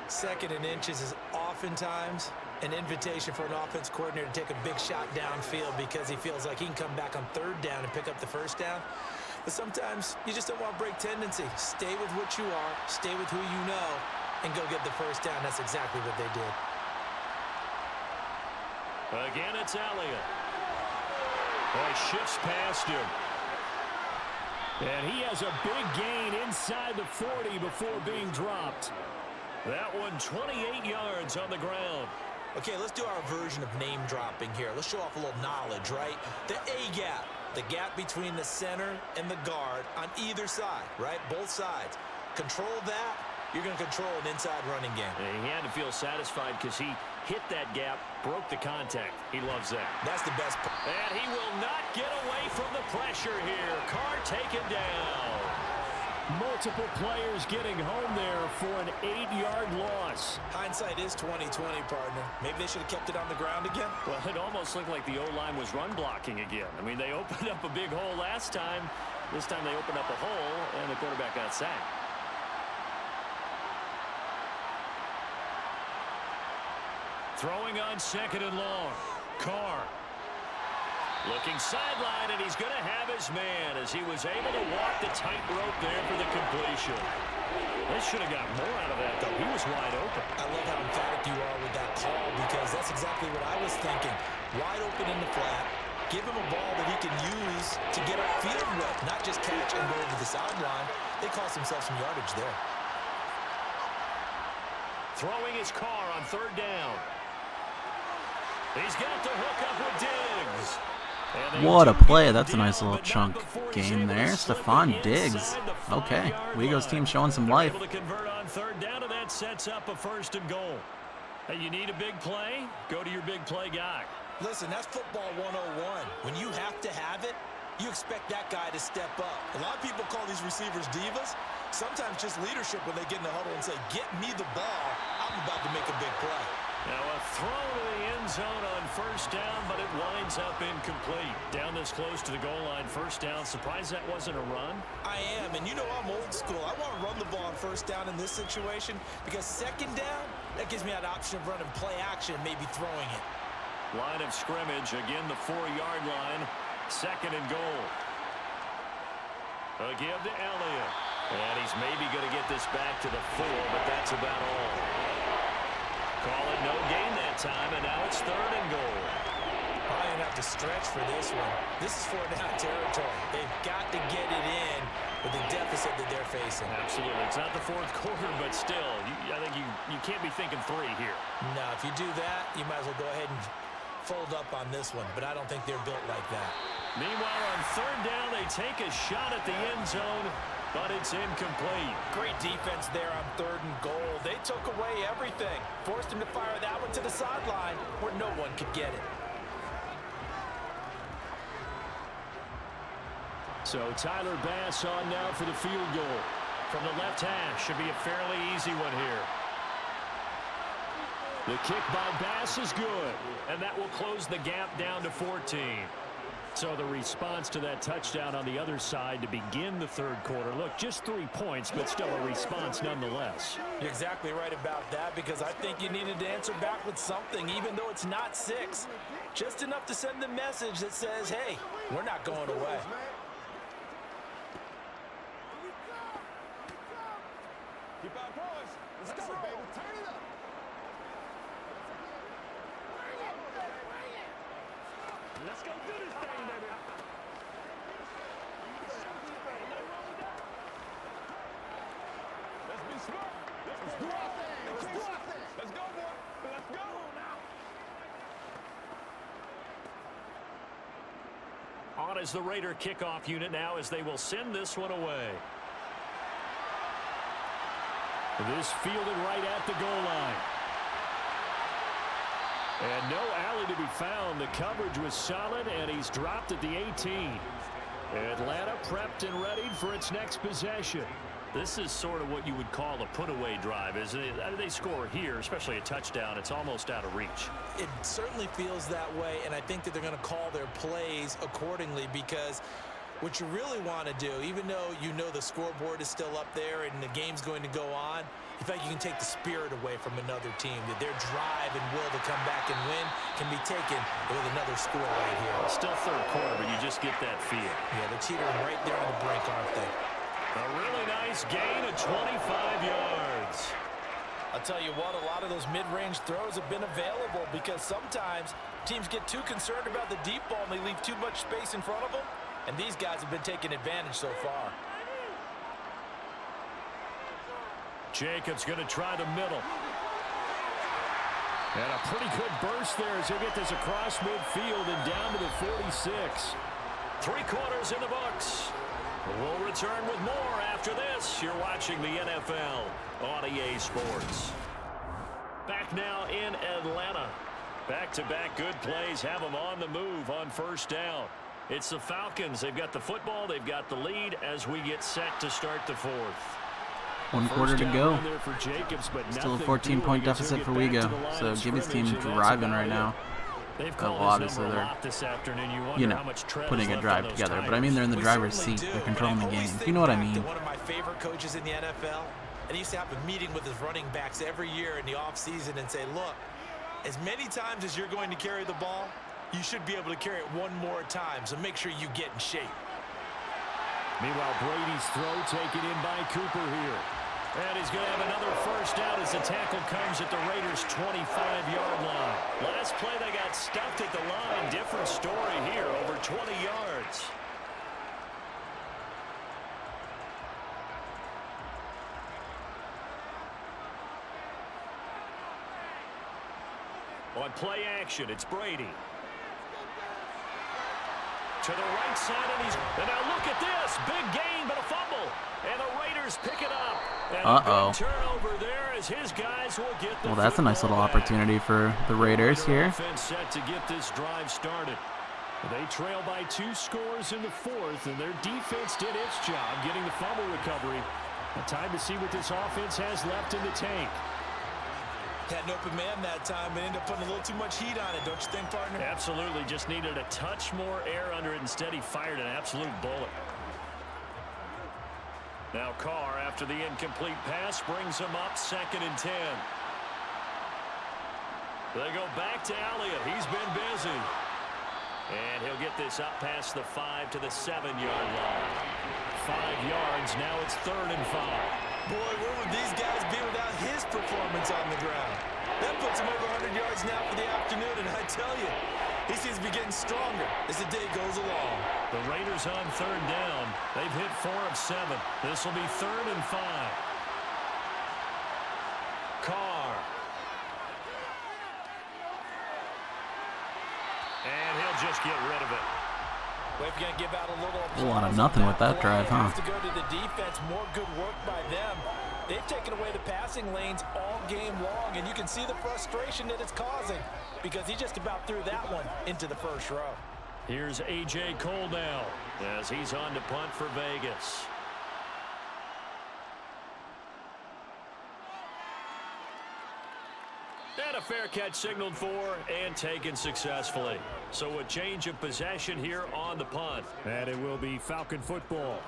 Second and inches is oftentimes an invitation for an offense coordinator to take a big shot downfield because he feels like he can come back on third down and pick up the first down. But sometimes you just don't want to break tendency. Stay with what you are, stay with who you know, and go get the first down. That's exactly what they did. Again, it's Elliott. Boy, shifts past him. And he has a big gain inside the 40 before being dropped. That one 28 yards on the ground. Okay, let's do our version of name dropping here. Let's show off a little knowledge, right? The A-gap, the gap between the center and the guard on either side, right? Both sides. Control that, you're going to control an inside running game. And he had to feel satisfied because he hit that gap, broke the contact. He loves that. That's the best part. And he will not get away from the pressure here. Carr taken down. Multiple players getting home there for an 8-yard loss. Hindsight is 20/20, partner. Maybe they should have kept it on the ground again. Well, it almost looked like the O-line was run blocking again. I mean, they opened up a big hole last time. This time they opened up a hole, and the quarterback got sacked. Throwing on second and long. Carr. Looking sideline, and he's going to have his man as he was able to walk the tightrope there for the completion. They should have got more out of that, though. He was wide open. I love how emphatic you are with that call because that's exactly what I was thinking. Wide open in the flat. Give him a ball that he can use to get upfield with, not just catch and go over the sideline. They cost themselves some yardage there. Throwing his Carr on third down. He's got the hook up with Diggs. What a play. That's a nice little chunk game there. Stephon Diggs. Okay. Wego's team showing some life. Able to convert on third down, and that sets up a first and goal. Hey, you need a big play? Go to your big play guy. Listen, that's football 101. When you have to have it, you expect that guy to step up. A lot of people call these receivers divas. Sometimes just leadership when they get in the huddle and say, get me the ball. I'm about to make a big play. Now a throw to the end zone on first down, but it winds up incomplete. Down this close to the goal line, first down. Surprised that wasn't a run? I am, and you know I'm old school. I want to run the ball on first down in this situation because second down, that gives me that option of running play action, maybe throwing it. Line of scrimmage, again the 4-yard line. Second and goal. A give to Elliott. And he's maybe going to get this back to the 4, but that's about all. Call it no gain that time, and now it's third and goal. Probably going to have to stretch for this one. This is 4-down territory. They've got to get it in with the deficit that they're facing. Absolutely. It's not the fourth quarter, but still, I think you can't be thinking 3 here. No, if you do that, you might as well go ahead and fold up on this one, but I don't think they're built like that. Meanwhile, on third down, they take a shot at the end zone, but it's incomplete. Great defense there on third and goal. They took away everything. Forced him to fire that one to the sideline where no one could get it. So Tyler Bass on now for the field goal. From the left hash, should be a fairly easy one here. The kick by Bass is good, and that will close the gap down to 14. So the response to that touchdown on the other side to begin the third quarter. Look, just 3 points, but still a response nonetheless. You're exactly right about that because I think you needed to answer back with something, even though it's not 6. Just enough to send the message that says, hey, we're not going away. Keep our boys. Let's go, baby. Turn it up. Let's go do this thing, baby. out as the Raider kickoff unit now as they will send this one away. This fielded right at the goal line. And no alley to be found. The coverage was solid, and he's dropped at the 18. Atlanta prepped and readied for its next possession. This is sort of what you would call a put-away drive, isn't it? They score here, especially a touchdown. It's almost out of reach. It certainly feels that way, and I think that they're going to call their plays accordingly, because what you really want to do, even though you know the scoreboard is still up there and the game's going to go on, you feel like you can take the spirit away from another team, that their drive and will to come back and win can be taken with another score right here. Still third quarter, but you just get that feel. Yeah, they're teetering right there on the brink, aren't they? A really nice gain of 25 yards. I'll tell you what, a lot of those mid-range throws have been available because sometimes teams get too concerned about the deep ball and they leave too much space in front of them, and these guys have been taking advantage so far. Jacobs going to try the middle. And a pretty good burst there as he'll get this across midfield and down to the 46. 3 quarters in the books. We'll return with more after this. You're watching the NFL on EA Sports. Back now in Atlanta. Back-to-back good plays have them on the move on first down. It's the Falcons. They've got the football. They've got the lead as we get set to start the fourth. 1 quarter to go. Still a 14-point deficit for Wego. So Gibby's team driving right now. Well, obviously they're, putting a drive together. But I mean, they're in the driver's seat. They're controlling the game. You know what I mean? One of my favorite coaches in the NFL, and he used to have a meeting with his running backs every year in the offseason and say, look, as many times as you're going to carry the ball, you should be able to carry it one more time. So make sure you get in shape. Meanwhile, Brady's throw taken in by Cooper here. And he's going to have another first down as the tackle comes at the Raiders' 25-yard line. Last play, they got stuffed at the line. Different story here, over 20 yards. On play action, it's Brady. To the right side, and now look at this. Big gain, but a fumble. And the Raiders pick it up. Uh-oh. Turnover there as his guys will get the well, that's a nice little opportunity for the Raiders here. Set to get this drive started. They trail by 2 scores in the 4th, and their defense did its job getting the fumble recovery. A time to see what this offense has left in the tank. Had an open man that time and ended up putting a little too much heat on it, don't you think, partner? Absolutely. Just needed a touch more air under it. Instead, he fired an absolute bullet. Now Carr, after the incomplete pass, brings him up 2nd and 10. They go back to Elliott. He's been busy. And he'll get this up past the 5 to the 7-yard line. 5 yards. Now it's 3rd and 5. Boy, where would these guys be without his performance on the ground? That puts him over 100 yards now for the afternoon, and I tell you, he seems to be getting stronger as the day goes along. The Raiders on 3rd down. They've hit 4 of 7. This will be 3rd and 5. Carr. And he'll just get rid of it. We're going to give out a little A lot of nothing with that drive, huh? To go to the defense, more good work by them. They've taken away the passing lanes all game long, and you can see the frustration that it's causing because he just about threw that one into the first row. Here's A.J. Cole now as he's on to punt for Vegas. And a fair catch signaled for and taken successfully. So a change of possession here on the punt. And it will be Falcon football.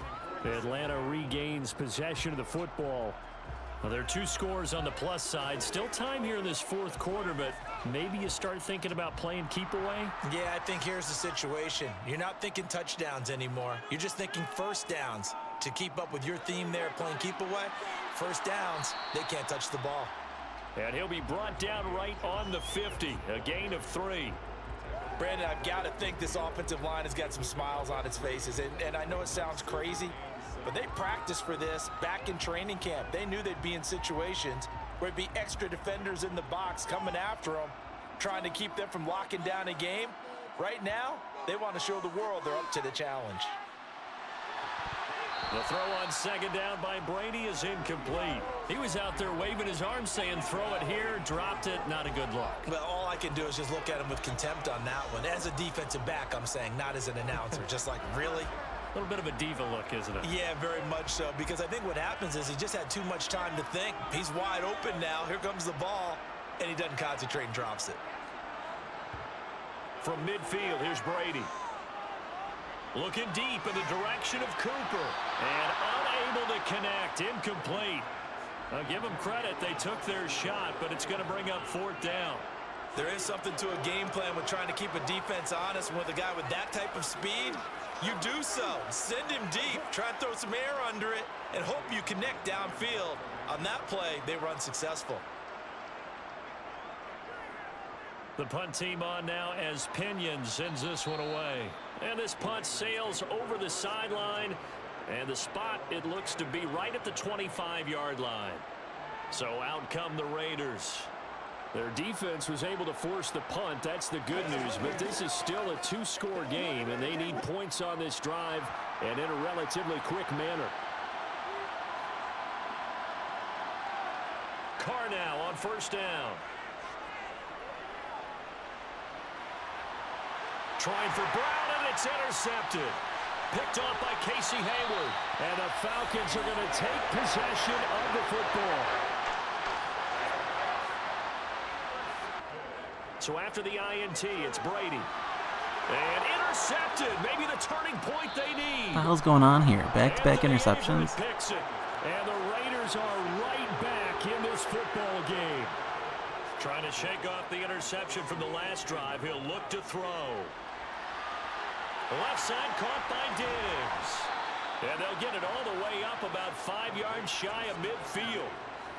Atlanta regains possession of the football. Well, there are 2 scores on the plus side. Still time here in this 4th quarter, but maybe you start thinking about playing keep away? Yeah, I think here's the situation. You're not thinking touchdowns anymore. You're just thinking first downs. To keep up with your theme there, playing keep away, first downs, they can't touch the ball. And he'll be brought down right on the 50, a gain of 3. Brandon, I've got to think this offensive line has got some smiles on its faces. And I know it sounds crazy, but they practiced for this back in training camp. They knew they'd be in situations where it'd be extra defenders in the box coming after them, trying to keep them from locking down a game. Right now, they want to show the world they're up to the challenge. The throw on second down by Brady is incomplete. He was out there waving his arms saying throw it here, dropped it, not a good look. Well, all I can do is just look at him with contempt on that one. As a defensive back, I'm saying, not as an announcer. Just like, really? A little bit of a diva look, isn't it? Yeah, very much so, because I think what happens is he just had too much time to think. He's wide open now. Here comes the ball, and he doesn't concentrate and drops it. From midfield, here's Brady. Looking deep in the direction of Cooper. And unable to connect. Incomplete. I'll give them credit. They took their shot, but it's going to bring up fourth down. There is something to a game plan with trying to keep a defense honest. With a guy with that type of speed, you do so. Send him deep. Try and throw some air under it and hope you connect downfield. On that play, they were unsuccessful. The punt team on now as Pinion sends this one away. And this punt sails over the sideline. And the spot, it looks to be right at the 25-yard line. So out come the Raiders. Their defense was able to force the punt. That's the good news. But this is still a two-score game, and they need points on this drive and in a relatively quick manner. Carr now on first down. Trying for Brown, and it's intercepted. Picked off by Casey Hayward. And the Falcons are going to take possession of the football. So after the INT, it's Brady. And intercepted. Maybe the turning point they need. What the hell's going on here? Back-to-back interceptions? Picks it. And the Raiders are right back in this football game. Trying to shake off the interception from the last drive. He'll look to throw. Left side caught by Diggs. And they'll get it all the way up about 5 yards shy of midfield.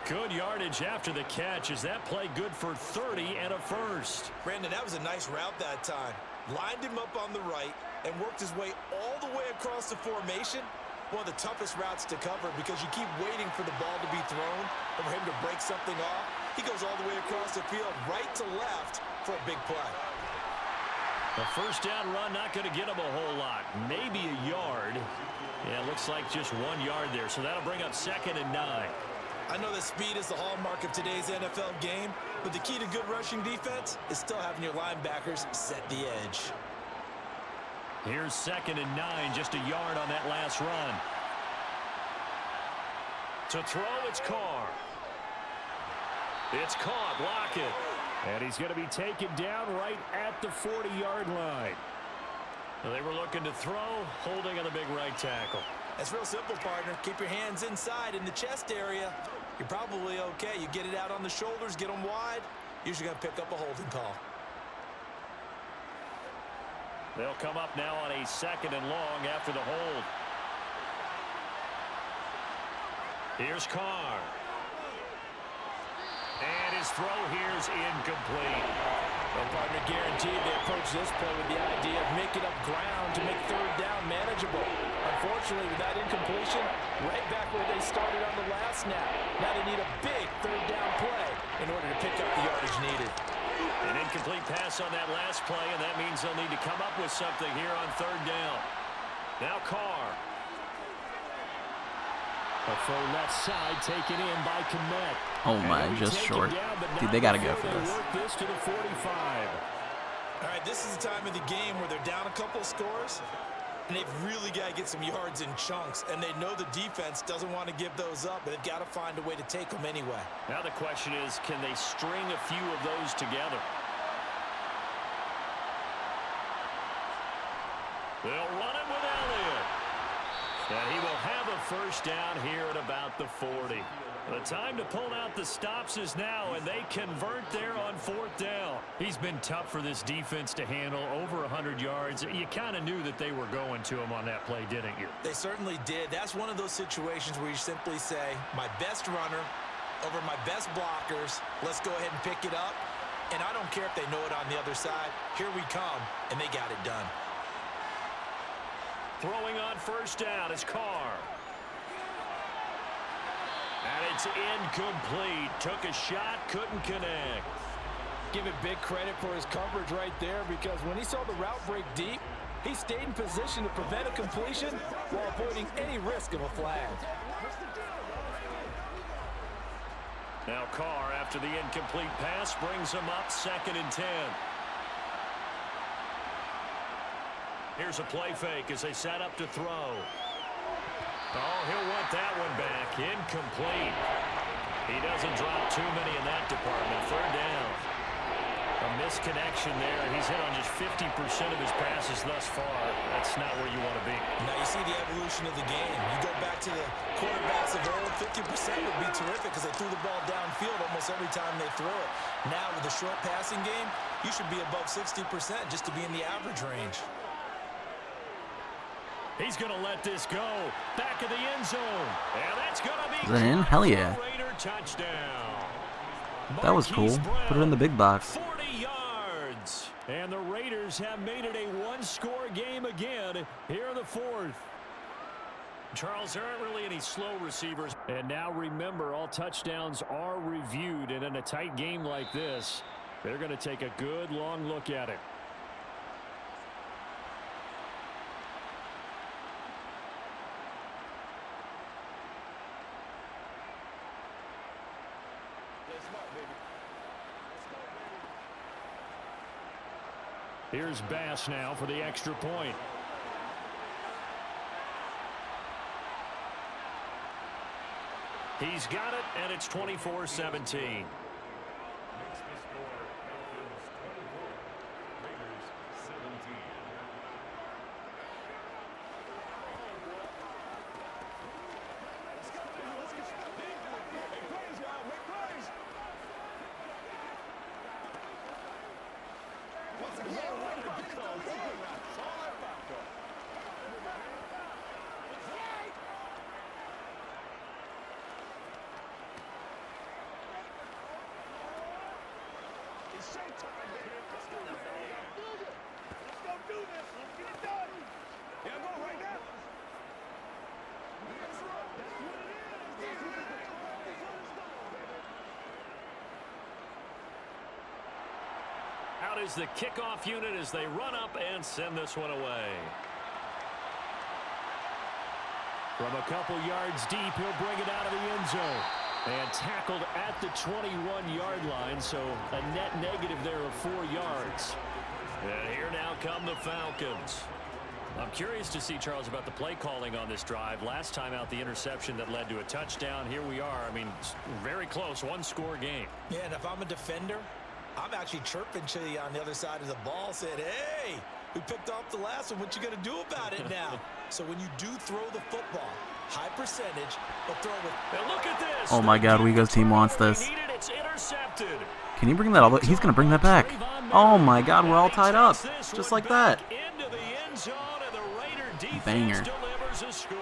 Good yardage after the catch. Is that play good for 30 and a first? Brandon, that was a nice route that time. Lined him up on the right and worked his way all the way across the formation. One of the toughest routes to cover because you keep waiting for the ball to be thrown or for him to break something off. He goes all the way across the field, right to left, for a big play. A first down run, not going to get him a whole lot. Maybe a yard. Yeah, looks like just 1 yard there. So that'll bring up 2nd and 9. I know that speed is the hallmark of today's NFL game, but the key to good rushing defense is still having your linebackers set the edge. Here's 2nd and 9, just a yard on that last run. To throw, it's Carr. It's caught, Lockett. And he's going to be taken down right at the 40-yard line. Well, they were looking to throw, holding on the big right tackle. That's real simple, partner. Keep your hands inside in the chest area. You're probably okay. You get it out on the shoulders, get them wide. Usually going to pick up a holding call. They'll come up now on a 2nd and long after the hold. Here's Carr. And his throw here is incomplete. And partner, guaranteed they approach this play with the idea of making up ground to make third down manageable. Unfortunately, with that incompletion, right back where they started on the last snap. Now they need a big third down play in order to pick up the yardage needed. An incomplete pass on that last play, and that means they'll need to come up with something here on third down. Now Carr. A full left side taken in by Kmet. Oh my, just short. Dude, they got to go for this. This to the 45. All right, this is the time of the game where they're down a couple of scores, and they've really got to get some yards in chunks, and they know the defense doesn't want to give those up, but they've got to find a way to take them anyway. Now the question is, can they string a few of those together? They'll run it with Elliott. And he will have a first down here at about the 40. The time to pull out the stops is now, and they convert there on fourth down. He's been tough for this defense to handle, over 100 yards. You kind of knew that they were going to him on that play, didn't you? They certainly did. That's one of those situations where you simply say, my best runner over my best blockers, let's go ahead and pick it up. And I don't care if they know it on the other side. Here we come, and they got it done. Throwing on first down is Carr. And it's incomplete. Took a shot, couldn't connect. Give it big credit for his coverage right there, because when he saw the route break deep, he stayed in position to prevent a completion while avoiding any risk of a flag. Now Carr, after the incomplete pass, brings him up 2nd and 10. Here's a play fake as they set up to throw. Oh, he'll want that one back. Incomplete. He doesn't drop too many in that department. 3rd down. A misconnection there. He's hit on just 50% of his passes thus far. That's not where you want to be. Now you see the evolution of the game. You go back to the quarterbacks of old, 50% would be terrific because they threw the ball downfield almost every time they throw it. Now with the short passing game, you should be above 60% just to be in the average range. He's going to let this go. Back of the end zone. And that's going to be... Is that in? Hell yeah. Raider touchdown. That was cool. Put it in the big box. 40 yards. And the Raiders have made it a one-score game again here in the 4th. Charles, there aren't really any slow receivers. And now remember, all touchdowns are reviewed. And in a tight game like this, they're going to take a good long look at it. Here's Bass now for the extra point. He's got it, and it's 24-17. Out is the kickoff unit as they run up and send this one away. From a couple yards deep, he'll bring it out of the end zone. And tackled at the 21-yard line, so a net negative there of 4 yards. And here now come the Falcons. I'm curious to see, Charles, about the play calling on this drive. Last time out, the interception that led to a touchdown. Here we are. I mean, very close, one-score game. Yeah, and if I'm a defender, I'm actually chirping to you on the other side of the ball, saying, hey, we picked off the last one. What you going to do about it now? So when you do throw the football, high percentage, but throw it. Now look at this. Oh my God, Wego's team wants this. It's intercepted. Can you bring that all? He's going to bring that back. Oh my God, we're all tied up. Just like that. Into the end zone, and the Raider defense Banger. delivers a score.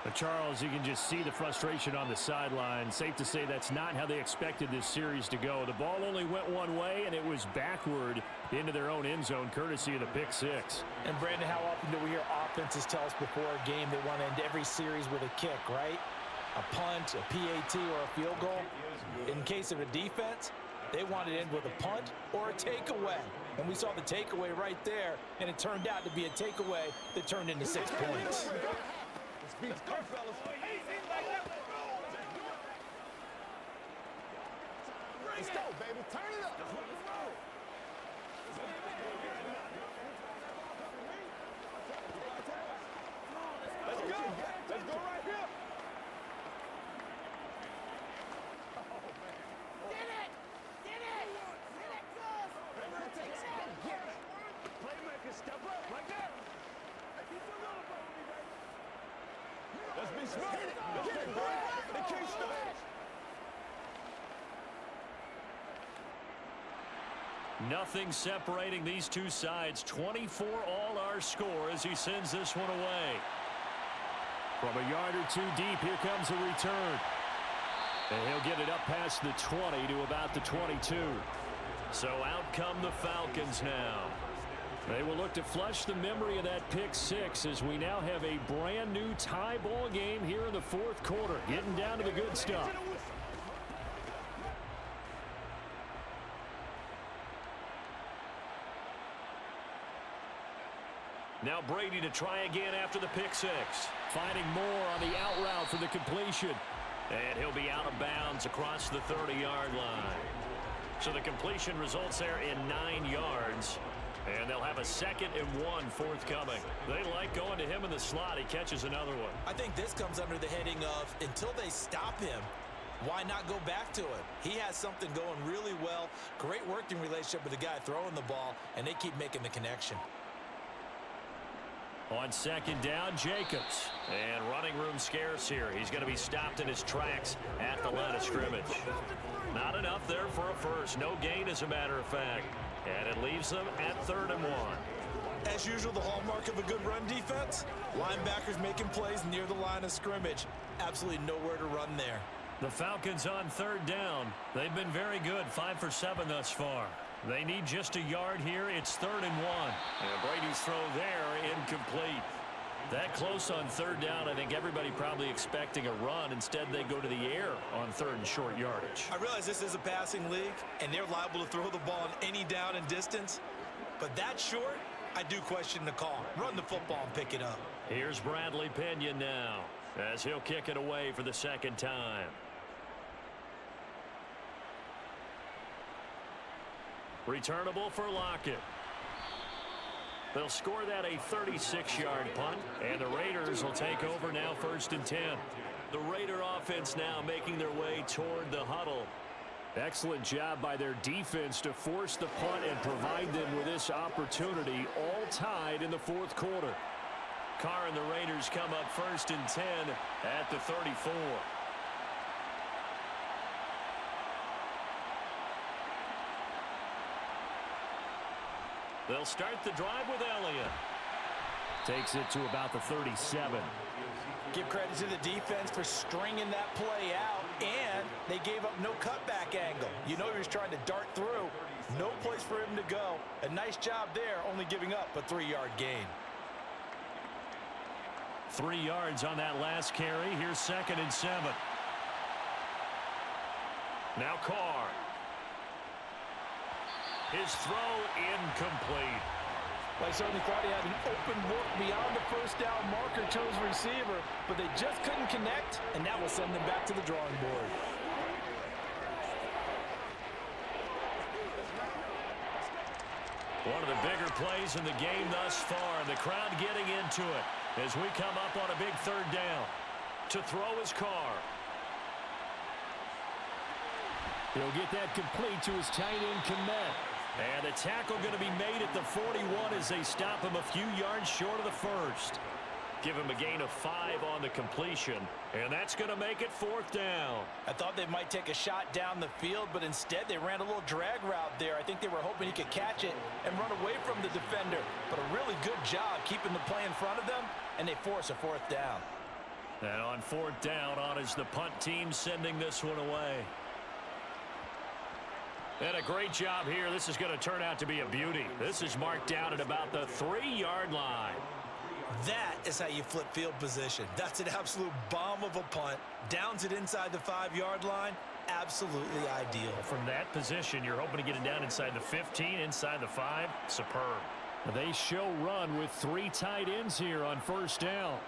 But Charles, you can just see the frustration on the sideline. Safe to say that's not how they expected this series to go. The ball only went one way, and it was backward into their own end zone, courtesy of the pick six. And Brandon, how often do we hear offenses tell us before a game they want to end every series with a kick, right? A punt, a PAT, or a field goal. In case of a defense, they want to end with a punt or a takeaway. And we saw the takeaway right there, and it turned out to be a takeaway that turned into 6 points. Let's go, fellas. Let's go, baby. Turn it up. Let's go. Let's go right here. Get it. Get it. Get it. Playmaker, step up right there. Let's be smart. Let's get it, boy. They can't stop. Nothing separating these two sides. 24 all our score as he sends this one away. From a yard or two deep, here comes a return. And he'll get it up past the 20 to about the 22. So out come the Falcons now. They will look to flush the memory of that pick six as we now have a brand new tie ball game here in the fourth quarter. Getting down to the good stuff. Now Brady to try again after the pick six. Finding more on the out route for the completion. And he'll be out of bounds across the 30-yard line. So the completion results there in 9 yards. And they'll have a 2nd and 1 forthcoming. They like going to him in the slot. He catches another one. I think this comes under the heading of until they stop him, why not go back to him? He has something going really well. Great working relationship with the guy throwing the ball, and they keep making the connection. On 2nd down, Jacobs. And running room scarce here. He's going to be stopped in his tracks at the line of scrimmage. Not enough there for a first. No gain, as a matter of fact. And it leaves them at 3rd and 1. As usual, the hallmark of a good run defense, linebackers making plays near the line of scrimmage. Absolutely nowhere to run there. The Falcons on 3rd down. They've been very good, 5 for 7 thus far. They need just a yard here. It's 3rd and 1. And Brady's throw there, incomplete. That close on 3rd down, I think everybody probably expecting a run. Instead, they go to the air on 3rd and short yardage. I realize this is a passing league, and they're liable to throw the ball on any down and distance. But that short, I do question the call. Run the football and pick it up. Here's Bradley Pinion now, as he'll kick it away for the 2nd time. Returnable for Lockett. They'll score that a 36-yard punt, and the Raiders will take over now 1st and 10. The Raider offense now making their way toward the huddle. Excellent job by their defense to force the punt and provide them with this opportunity, all tied in the 4th quarter. Carr and the Raiders come up 1st and 10 at the 34. They'll start the drive with Elliott. Takes it to about the 37. Give credit to the defense for stringing that play out, and they gave up no cutback angle. You know he was trying to dart through. No place for him to go. A nice job there, only giving up a 3-yard gain. 3 yards on that last carry. Here's 2nd and 7. Now Carr. His throw incomplete. I certainly thought he had an open look beyond the 1st down marker to his receiver, but they just couldn't connect, and that will send them back to the drawing board. One of the bigger plays in the game thus far. The crowd getting into it as we come up on a big 3rd down. To throw his Carr. He'll get that complete to his tight end, Komet. And a tackle going to be made at the 41 as they stop him a few yards short of the 1st. Give him a gain of 5 on the completion, and that's going to make it 4th down. I thought they might take a shot down the field, but instead they ran a little drag route there. I think they were hoping he could catch it and run away from the defender. But a really good job keeping the play in front of them, and they force a 4th down. And on 4th down, on is the punt team sending this one away. And a great job here. This is going to turn out to be a beauty. This is marked down at about the 3-yard line. That is how you flip field position. That's an absolute bomb of a punt. Downs it inside the 5-yard line. Absolutely ideal. From that position, you're hoping to get it down inside the 15, inside the 5. Superb. They show run with 3 tight ends here on 1st down.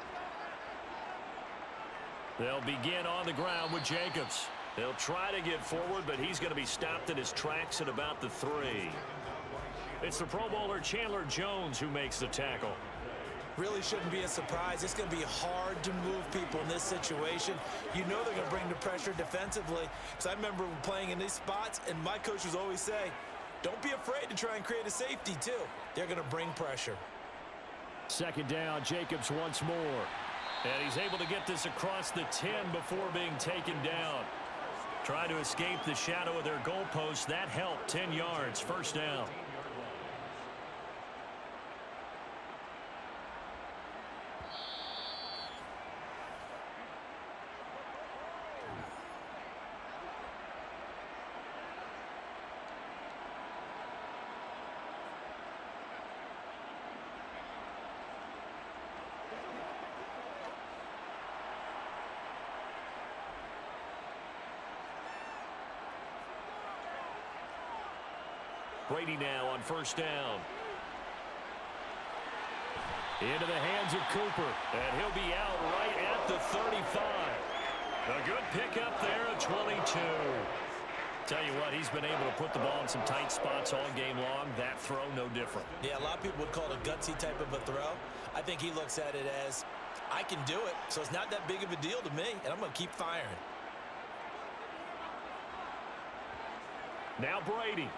They'll begin on the ground with Jacobs. They'll try to get forward, but he's going to be stopped in his tracks at about the 3. It's the Pro Bowler Chandler Jones who makes the tackle. Really shouldn't be a surprise. It's going to be hard to move people in this situation. You know they're going to bring the pressure defensively. Because I remember playing in these spots, and my coaches always say, don't be afraid to try and create a safety, too. They're going to bring pressure. 2nd down, Jacobs once more. And he's able to get this across the 10 before being taken down. Trying to escape the shadow of their goalpost. That helped. 10 yards. 1st down. Brady now on 1st down. Into the hands of Cooper, and he'll be out right at the 35. A good pickup there at 22. Tell you what, he's been able to put the ball in some tight spots all game long. That throw, no different. Yeah, a lot of people would call it a gutsy type of a throw. I think he looks at it as, I can do it, so it's not that big of a deal to me, and I'm going to keep firing. Now Brady.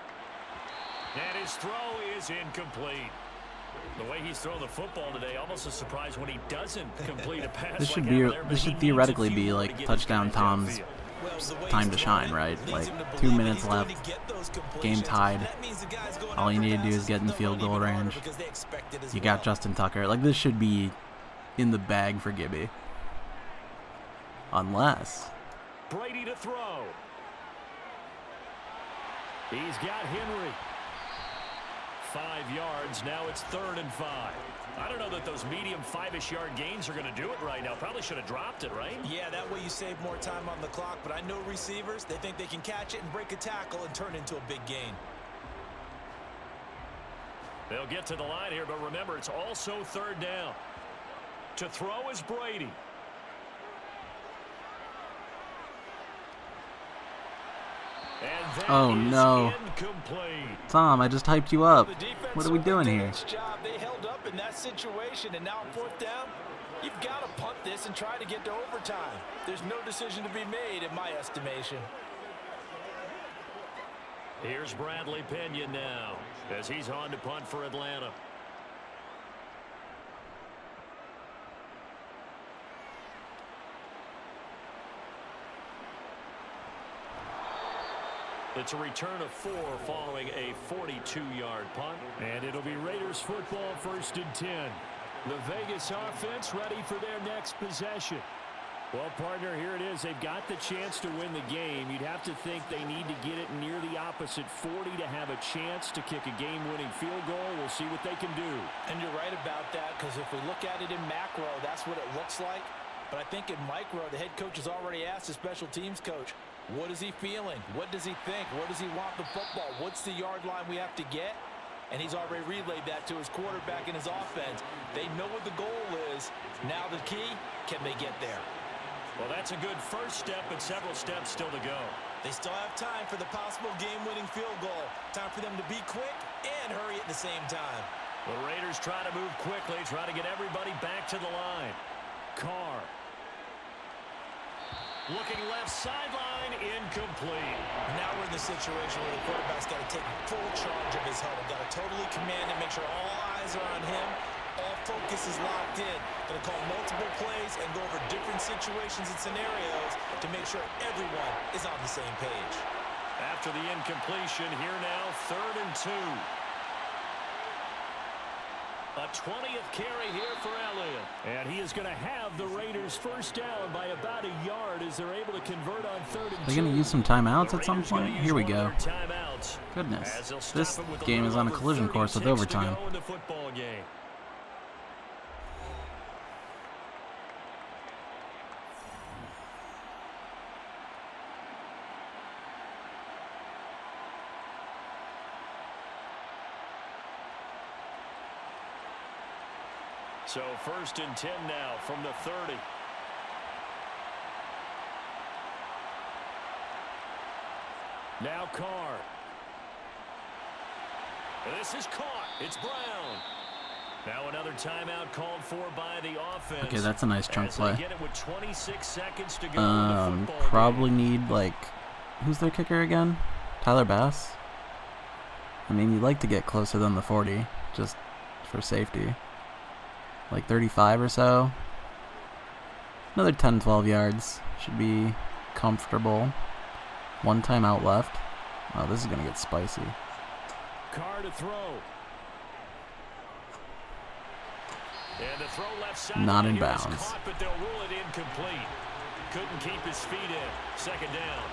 And his throw is incomplete. The way he's throwing the football today, almost a surprise when he doesn't complete a pass. This should theoretically be like touchdown Tom's time to shine, right? Like 2 minutes left, game tied. All you need to do is get in the field goal range. You got Justin Tucker. Like, this should be in the bag for Gibby. Unless Brady to throw. He's got Henry. 5 yards. Now it's 3rd and 5. I don't know that those medium 5-ish yard gains are going to do it right now. Probably should have dropped it, right? Yeah, that way you save more time on the clock. But I know receivers, they think they can catch it and break a tackle and turn into a big gain. They'll get to the line here, but remember, it's also 3rd down. To throw is Brady. oh no, incomplete. Tom, I just hyped you up. What are we doing here? They held up in that situation, and now 4th down, you've got to punt this and try to get to overtime. There's no decision to be made in my estimation. Here's Bradley Pinion now as he's on to punt for Atlanta. It's a return of 4 following a 42-yard punt. And it'll be Raiders football, 1st and 10. The Vegas offense ready for their next possession. Well, partner, here it is. They've got the chance to win the game. You'd have to think they need to get it near the opposite 40 to have a chance to kick a game-winning field goal. We'll see what they can do. And you're right about that, because if we look at it in macro, that's what it looks like. But I think in micro, the head coach has already asked the special teams coach, what is he feeling? What does he think? Where does he want the football? What's the yard line we have to get? And he's already relayed that to his quarterback and his offense. They know what the goal is. Now the key, can they get there? Well, that's a good first step, but several steps still to go. They still have time for the possible game-winning field goal. Time for them to be quick and hurry at the same time. The Raiders try to move quickly, try to get everybody back to the line. Carr. Looking left sideline, incomplete. Now we're in the situation where the quarterback's got to take full charge of his huddle. Got to totally command it, make sure all eyes are on him. All focus is locked in. Going to call multiple plays and go over different situations and scenarios to make sure everyone is on the same page. After the incompletion, here now, 3rd and 2. A 20th carry here for Elliott. And he is going to have the Raiders first down by about a yard as they're able to convert on 3rd and 2. They're going to use some timeouts at some point? Here we go. Goodness. This game is on a collision course with overtime. So 1st and 10 now from the 30. Now Carr. This is caught. It's Brown. Now another timeout called for by the offense. Okay, that's a nice chunk play. Get it with 26 seconds to go in the football probably game. need, like, who's their kicker again? Tyler Bass? I mean, you'd like to get closer than the 40, just for safety. Like 35 or so. Another 10, 12 yards. Should be comfortable. 1 timeout left. Oh, this is going to get spicy. Carr to throw. And the throw left side. Not in Here it's bounds. Caught, but they'll rule it incomplete. Couldn't keep his feet in. 2nd down.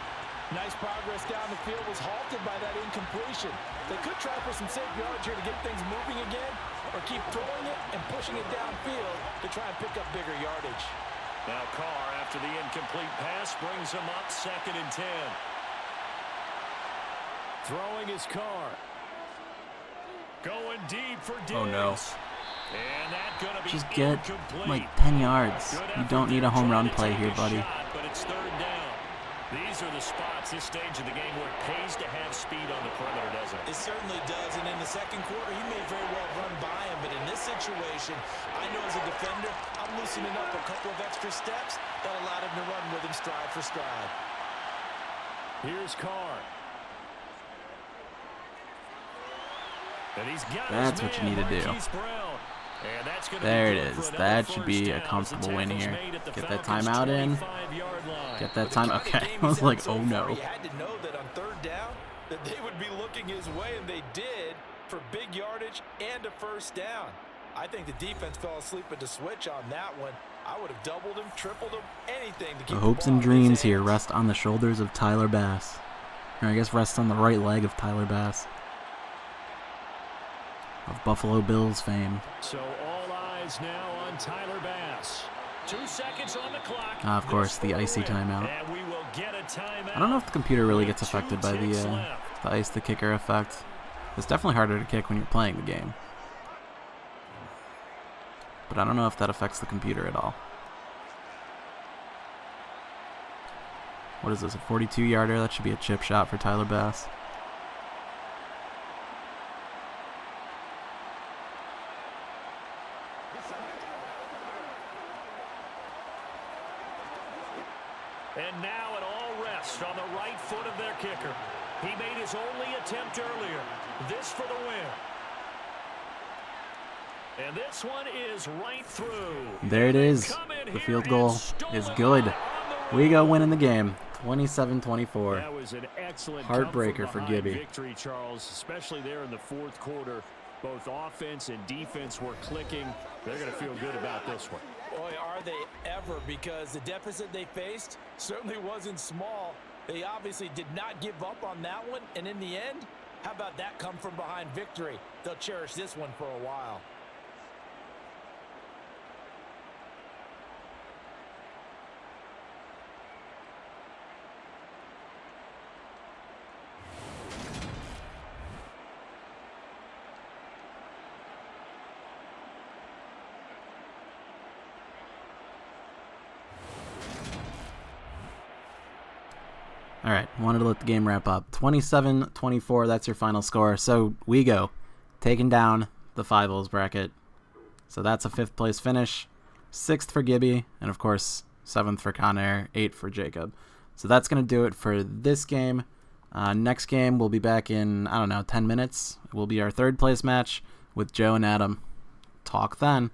Nice progress down the field, was halted by that incompletion. They could try for some safe yards here to get things moving again, or keep throwing it and pushing it downfield to try and pick up bigger yardage. Now Carr, after the incomplete pass, brings him up 2nd and 10. Throwing his Carr. Going deep for Diggs. Oh, no. And that gonna be Just get incomplete. like 10 yards. Good You effort don't need a there, home trying run to play take here, a buddy. shot, but it's third down. These are the spots, this stage of the game, where it pays to have speed on the perimeter, doesn't it? It certainly does, and in the second quarter, he may very well run by him, but in this situation, I know as a defender, I'm loosening up a couple of extra steps that allowed him to run with him stride for stride. Here's Carr. And he's got That's his what you need to do. Marquise Brown. And that's gonna There be it good for is. another That should be first a down as the comfortable win tackle's here. made at the Get that Falcons' timeout in. 25-yard line. Get that With the time. kind of Okay, game I was he's like, had so oh far, no. He had to know that on third down that they would be looking his way, and they did, for big yardage and a first down. I think the defense fell asleep at the switch on that one. I would have doubled him, tripled him, anything to keep The hopes and dreams here rest on the shoulders of Tyler Bass. Or I guess rest on the right leg of Tyler Bass. Of Buffalo Bills fame. So all eyes now on Tyler Bass. 2 seconds on the clock. Of course, the icy timeout. And we will get a timeout. I don't know if the computer really gets with affected 2 by the ticks left. ice the kicker effect. It's definitely harder to kick when you're playing the game. But I don't know if that affects the computer at all. What is this, a 42-yarder? That should be a chip shot for Tyler Bass. And now it all rests on the right foot of their kicker. He made his only attempt earlier. This for the win. And this one is right through. There it is. The field goal is good. Wego winning the game, 27-24. That was an excellent Heartbreaker for Gibby. victory, Charles, especially there in the fourth quarter. Both offense and defense were clicking. They're going to feel good about this one. Boy, are they ever, because the deficit they faced certainly wasn't small. They obviously did not give up on that one, and in the end, how about that come from behind victory? They'll cherish this one for a while. All right, wanted to let the game wrap up. 27-24, that's your final score. So Wego taking down the Five-Holes bracket. So that's a 5th place finish. 6th for Gibby, and of course 7th for Conair, 8th for Jacob. So that's going to do it for this game. Next game, we'll be back in, 10 minutes. It will be our 3rd place match with Joe and Adam. Talk then.